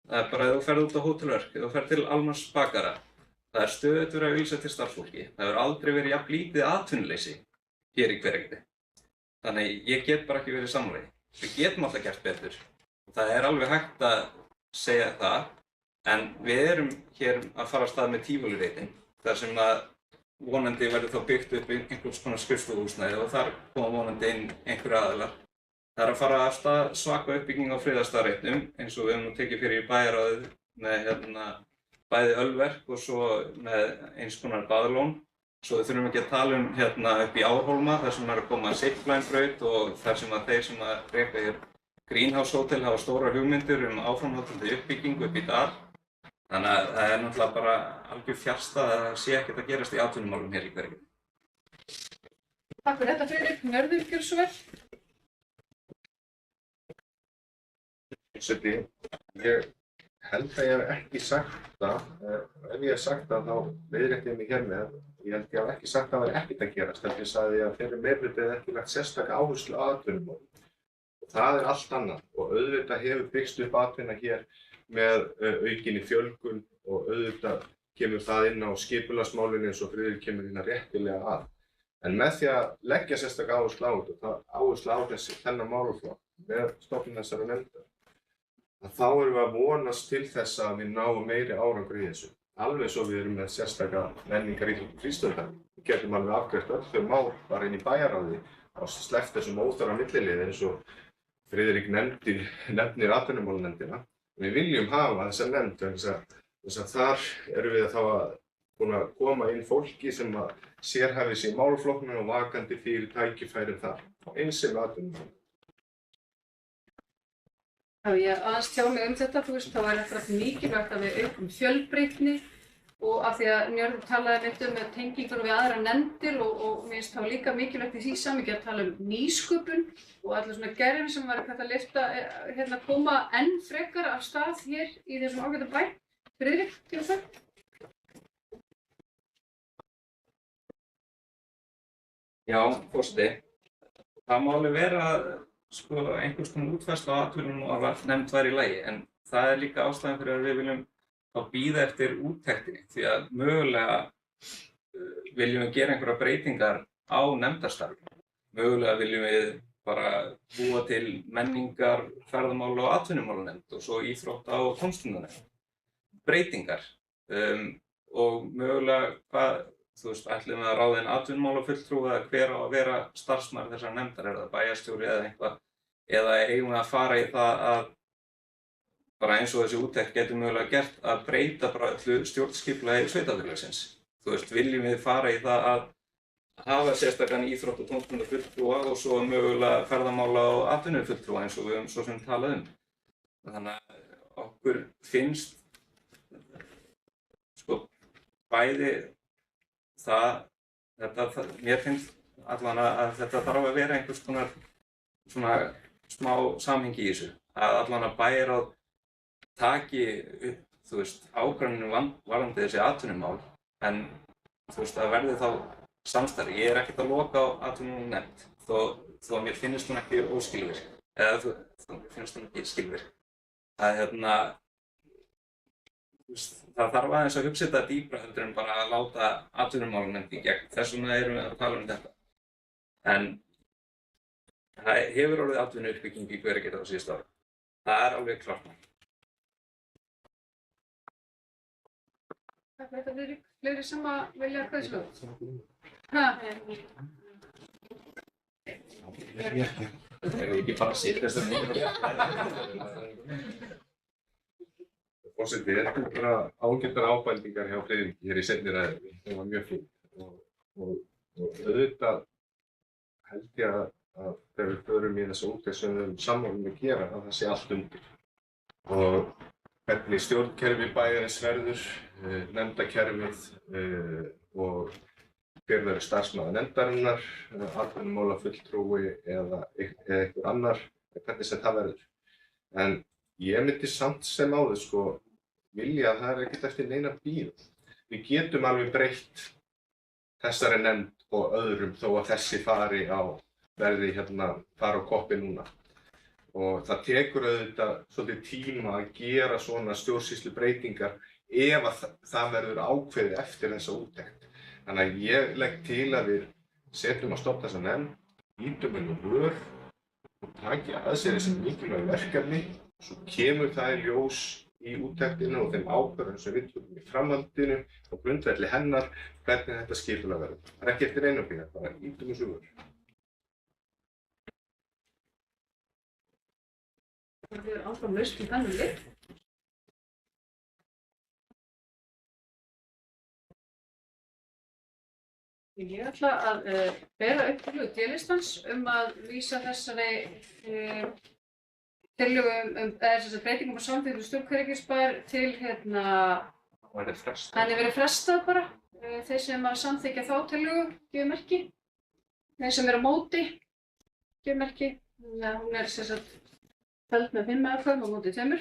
Það er bara ef þú ferð út á hótelverk, ef þú ferð til Almars bakara. Það er stöðugt verið að auglýsa eftir starfsfólki. Það hefur aldrei verið jafn lítið atvinnuleysi hér í Hveragerði. Þannig ég get bara ekki verið sammála. Við getum alltaf gert betur. Það er alveg hægt að segja það, en við erum hér að fara af stað með Tívolíreitin, þar sem að vonandi verður þá byggt upp einhvers konar skrifstofuhúsnæði og þar koma vonandi inn einhverja aðilar. Það er að fara af stað svaka uppbygging á friðarstaðarreitnum eins og við höfum nú tekið fyrir í bæjarráðið með bæði ölverk og svo með eins konar baðlón. Svo við þurfum ekki að tala um upp í Árhólma þar sem er að koma Zippline-braut og þar sem að þeir sem að reka hér Greenhouse Hotel hafa stórar hugmyndir áframhaldandi uppbyggingu upp í Dal. Þannig að það er náttúrulega bara algjör fjarstæða að það sé ekkert að gerast í atvinnumálum hér í Hveragerði. Takk fyrir þetta, Friðrik. Njörður, gjörðu svo vel. Forseti, ég held að ég hef ekki sagt það, ef ég hef sagt það þá leiðrétti ég mig hér með, ég held ég hef ekki sagt að það var ekkert að gerast, þegar ég sagði að þeirri meirhluti hefði ekki lagt sérstaka áherslu á atvinnumál. Það er allt annað og auðvitað hefur byggst upp atvinna hér með aukinni fjölgun og auðvitað kemur það inn á skipulagsmálin eins og Friðrik kemur inn að réttilega að. En með því að leggja sérstaka áherslu á þetta, áherslu á þennan málaflokk með stofnun þessara nefndar, þá erum við að vonast til þess að við náum meiri árangur í þessu. Alveg svo við erum með sérstaka menningar íþrótta og frístundar. Við getum alveg afgreitt öll þau mál bara inn í bæjarráði og sleppt þessum óþarfa milliliði eins og Friðrik nefnir atvinnumálanefndina. Við viljum hafa þessa nefnd þess að þar erum við þá að koma inn fólki sem að sérhæfi sig í málaflokknum og vakandi fyrir tækifærum þar. Eins sem atvinnumál. Já, ég aðeins tjá mig þetta, þá er þetta mikilvægt að við aukum fjölbreytni og af því að Njörður talaði mitt með tengingur við aðra nefndir og mér finnst þá líka mikilvægt í því samhengi að tala nýsköpun og allar svona gerðin sem var hægt að lyfta, koma enn frekar af stað hér í þessum ágæta bæ. Friðrik, til það? Já, forseti. Það má alveg vera sko, einhvers konar útfærsla á atvinnum og að nefnd væri í lagi, en það líka ástæðan fyrir að við viljum að bíða eftir úttektinni, því að mögulega viljum við gera einhverja breytingar á nefndarstarfi. Mögulega viljum við bara búa til menningar, ferðamála og atvinnumálanefnd og svo íþrótta og tómstundanefnd. Breytingar. Og mögulega ætlum við að ráða inn atvinnumálafulltrúa eða hver á að vera starfsmaður þessar nefndar, er það bæjarstjóri eða eitthvað, eða eigum við að fara í það að bara eins og þessi úttekt getur mögulega gert að breyta bara öllu stjórnskipulagi sveitarfélagsins. Viljum við fara í það að hafa sérstakann íþrótt- og tómstundafulltrúa og svo mögulega ferðamála og atvinnufulltrúa eins og við höfum svo sem talað Þannig að okkur finnst bæði mér finnst allan að þetta þarf að vera einhvers konar svona smá samhengi í þessu. Að allan að bæjarráð taki upp, ákvörðunum varðandi þessi atvinnumál, en það verði þá samstarf. Ég er ekkert að loka á atvinnunefnd, þó að mér finnst hún ekki óskilvirk, eða finnst hún ekki skilvirk. Það þarf aðeins að hugsa þetta dýpra heldur en bara að láta atvinnumálunefnd í gegn. Þess vegna erum við að tala þetta. En það hefur orðið atvinnuuppbygging í Hveragerði á síðustu árum. Það er alveg klart. Takk fyrir þetta, Friðrik. Fleiri sem að vilja hvað þessu? Ég vil ekki bara sitja þessum Forseti, þetta er bara ágættar ábendingar hjá Friðriki hér í seinni ræðunni. Það var mjög fínt. Og auðvitað held ég að þegar við förum í þessa úttekt sem við höfum sammála að gera, að það sé allt undir. Og hvernig stjórnkerfi bæjarins verður, nefndakerfið og hver verður starfsmaður nefndarinnar, atvinnumálafulltrúi eða einhver annar, hvernig sem það verður. En ég myndi samt sem áður vilja að það er ekkert eftir neina bíð. Við getum alveg breytt þessari nefnd og öðrum þó að þessi fari á koppi núna. Og það tekur auðvitað svolítið tíma að gera svona stjórnsýslubreytingar ef að það verður ákveðið eftir þessa úttekt. Þannig að ég legg til að við setjum að stofna þessa nefnd, ýtum inn á vör og taki að sér þessi mikilvæg verkefni. Svo kemur það í ljós í úttektinu og þeim ákvörðunum sem við tökum í framhaldinu og grundvelli hennar hvernig þetta skipulag verður. Það er ekki eftir einu að bíða, bara ýtum þessu vör. Það er áfram laust í þennan lið. Ég ætla að bera upp tillögu D-listans að vísa þessari tillögu breytingum á samþykktum stjórn Hveragerðisbæjar til henni verið frestað bara. Þeir sem að samþykkja þá tillögu gefa merki. Þeir sem eru á móti gefa merki. Hún er felld með 5 atkvæðum á móti 2.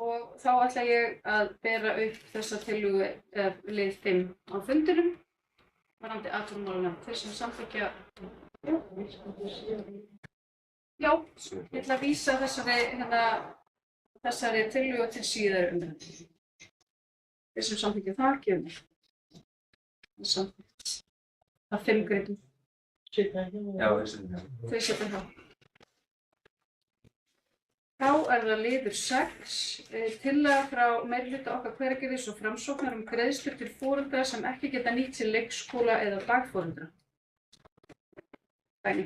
Og þá ætla ég að bera upp þessa tillögu lið 5 á fundinum varðandi atvinnumálanefnd. Þeir sem samþykkja já, ég ætla að vísa þessari tillögu til síðari umræðu. Þeir sem samþykkja það gefa mér. Það samþykkt. Það 5 greitum. Já, Þau setja það. Þá er það liður 6, tillaga frá meirihluta okkar Hveragerðis og Framsóknar greiðslur til foreldra sem ekki geta nýtt sér leikskóla eða dagforeldra. Dæmi.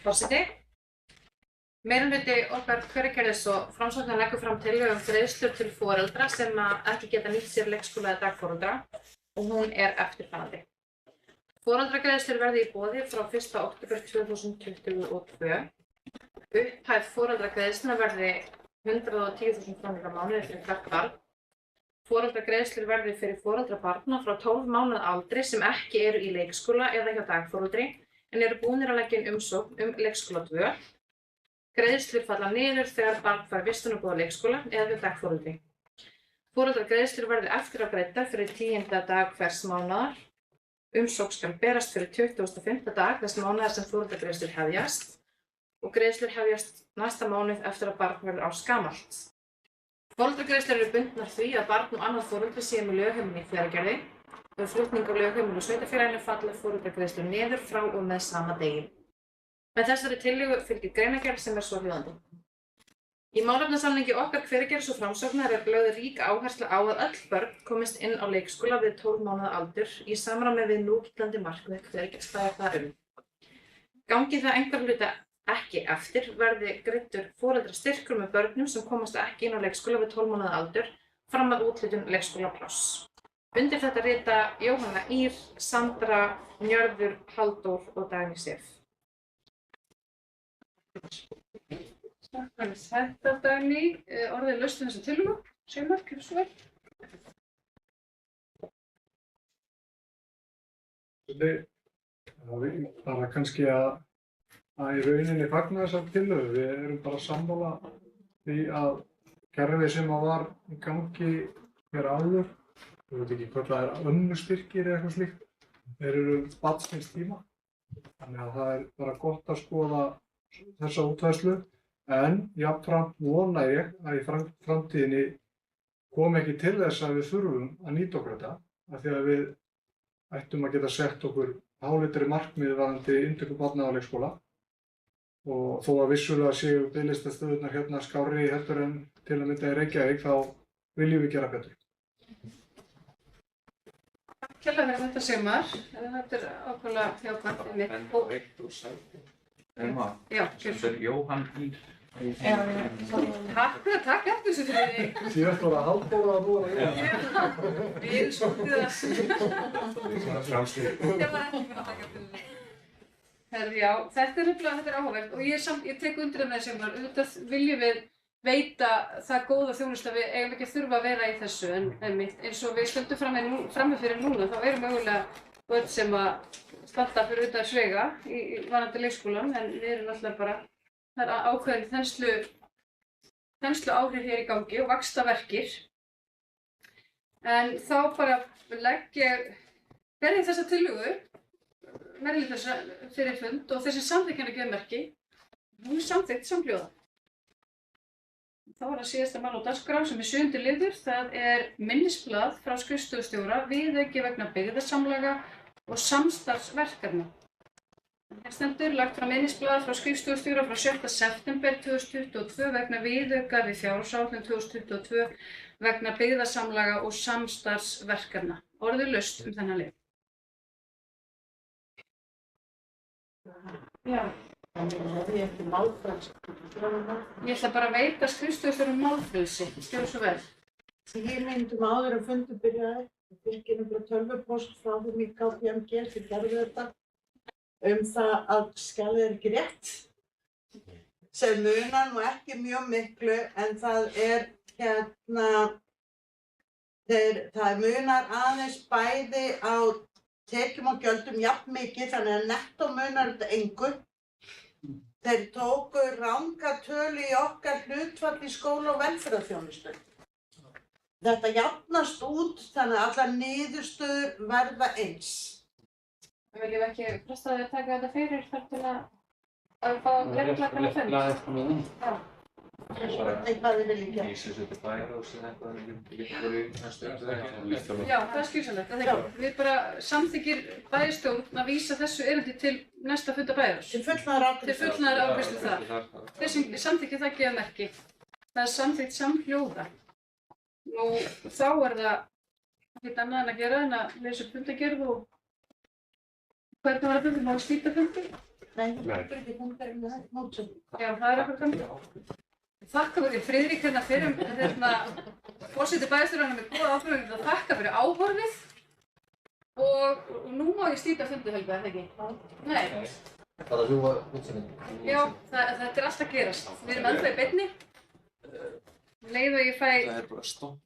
Forseti. Meirihluti okkar Hveragerðis og Framsóknar leggur fram tillögu greiðslur til foreldra sem ekki geta nýtt sér leikskóla eða dagforeldra og hún er eftirfarandi. Foreldragreiðslur verði í boði frá 1. október 2022 Upphæð foreldragreiðslna verði 110.000 krónur á mánuði fyrir hvert barn. Foreldragreiðslur verði fyrir foreldra barna frá 12 mánaða aldri sem ekki eru í leikskóla eða hjá dagforeldri en eru búnir að leggja inn umsókn leikskóladvöl. Greiðslur falla niður þegar barn fær vistunarboð á leikskóla eða hjá dagforeldri. Foreldragreiðslur verði eftirafgreiddar fyrir 10. dag hvers mánaðar. Umsókn skal berast fyrir 25. dag þess mánaðar sem foreldragreiðslur hefjast og greiðslur hefjast næsta mánuð eftir að barn verður árs gamalt. Foreldragreiðslur eru bundnar því að barn og annað foreldri sé með lögheimili í Hveragerði. Við flutning á lögheimili og sveitarfélaginu falla foreldragreiðslur niður frá og með sama degi. Með þessari tillögu fylgir greinargerð sem er svohljóðandi. Í málefnasamningi okkar Hveragerðis og Framsóknar er lögð rík áhersla á að öll börn komist inn á leikskóla við 12 mánaða aldur í samræmi við núgildandi markmið Hveragerðisbæjar þar um. Gangi það einhverra hluta ekki eftir verði greiddur foreldrastyrkur með börnum sem komast ekki inn á leikskóla við 12 mánaða aldur fram að úthlutun leikskólapláss. Undir þetta rita Jóhanna Ýr, Sandra, Njörður, Halldór og Dagný Sif. Takk fyrir þetta, Dagný. Orðið laust um þessa tillögu. Sigmar, gjörðu svo vel. Það er kannski að í rauninni fagna þessar tillögu. Við erum bara sammála því að kerfi sem var í gangi hér áður, ég veit ekki hvort það er önnustyrkir eða eitthvað slíkt, þeir eru barns síns tíma. Þannig að það er bara gott að skoða þessa útfærslu, en jafnframt vona ég að í framtíðinni komi ekki til þess að við þurfum að nýta okkur þetta, af því að við ættum að geta sett okkur álitri markmið varðandi inntöku barna á leikskóla. Og þó að vissulega séu biðlistastöðurnar hérna skárri heldur en til að mynda í Reykjavík, þá viljum við gera betur. Takk kærlega fyrir þetta, Sigmar. Þetta er ákveðlega jákvætt einmitt. En eitt úr sæti. Já, Sem er Jóhann Ýr. Takk eftir þessu fyrir þig. Síðast var það Halldór og nú er það Já, við erum svolítið Það er framstíð. Ég var ekki fyrir að taka eftir þessu. Já, þetta er áhugavert og ég tek undir það með Sigmar. Auðvitað viljum við veita það góða þjónustu að við eigum ekki að þurfa að vera í þessu en eins og við stöndum frammi fyrir núna þá eru mögulega börn sem að standa fyrir utan svega í varðandi leikskólan en við erum alltaf bara, það er ákveðin þenslu áhrif hér í gangi og vaxtaverkir. En þá bara ber ég þessa tillögu meirihluta fyrir fund og þessi samþykkjana geðmerki, hún er samþykkt samhljóða. Þá er það síðasta mál á dagskrá sem er 7. liður, það er minnisblað frá skrifstofustjóra, viðauki vegna byggðasamlaga og samstarfsverkefna. Hér stendur lagt fram minnisblað frá skrifstofustjóra frá 7. september 2022 vegna viðauka við fjárhagsáætlun 2022 vegna byggðasamlaga og samstarfsverkefna. Orðið laust þennan lið. Já. Ég ekki málfrelsi. Ég ætla bara að veita skrifstofustjóra málfrelsi. Gjörðu svo vel. 10 mínútum áður en fundur byrjaði, ég fékk nefnilega tölvupóst frá þeim í KPMG sem gerði þetta það að skjalið er ekki rétt. Sem munar nú ekki mjög miklu en það það munar aðeins bæði á tekjum og gjöldum jafn mikið þannig að nettó munar þetta engu. Þeir tóku ranga tölu í okkar hlutfall í skóla og velferðarþjónustu. Þetta jafnast út þannig að allar niðurstöður verða eins. Viljum við ekki fresta að taka þetta fyrir þar til að fá leikklakana fund? Já. Eitthvað þið viljið gera. Íslandsveitir bæjarráðs eða eitthvað liggur í næstu umræðu. Já, það er skynsamlegt. Við bara samþykkir bæjarstjórn að vísa þessu erindi til næsta funda bæjarráðs. Til fullnaðar afgreiðslu þar. Þeir sem samþykkir það gefa merki. Það er samþykkt samhljóða. Nú, þá er það ekkert annað en að gera en að lesa upp fundagerð og hvernig var það fundur? Má að slíta fundur? Nei, það er ekki fundur en það er mótsönd. Já, það er eitthvað gaman. Þakka fyrir Friðrik fyrir forseti bæjarstjóranum með góða áfram að þakka fyrir áhorfið og nú má ég slíta fundi Helga, er það ekki? Nei. Bara rjúfa útsendingu. Já, þetta er alltaf að gerast. Við erum ennþá í beinni. Um leið og ég fæ Það er bara stopp.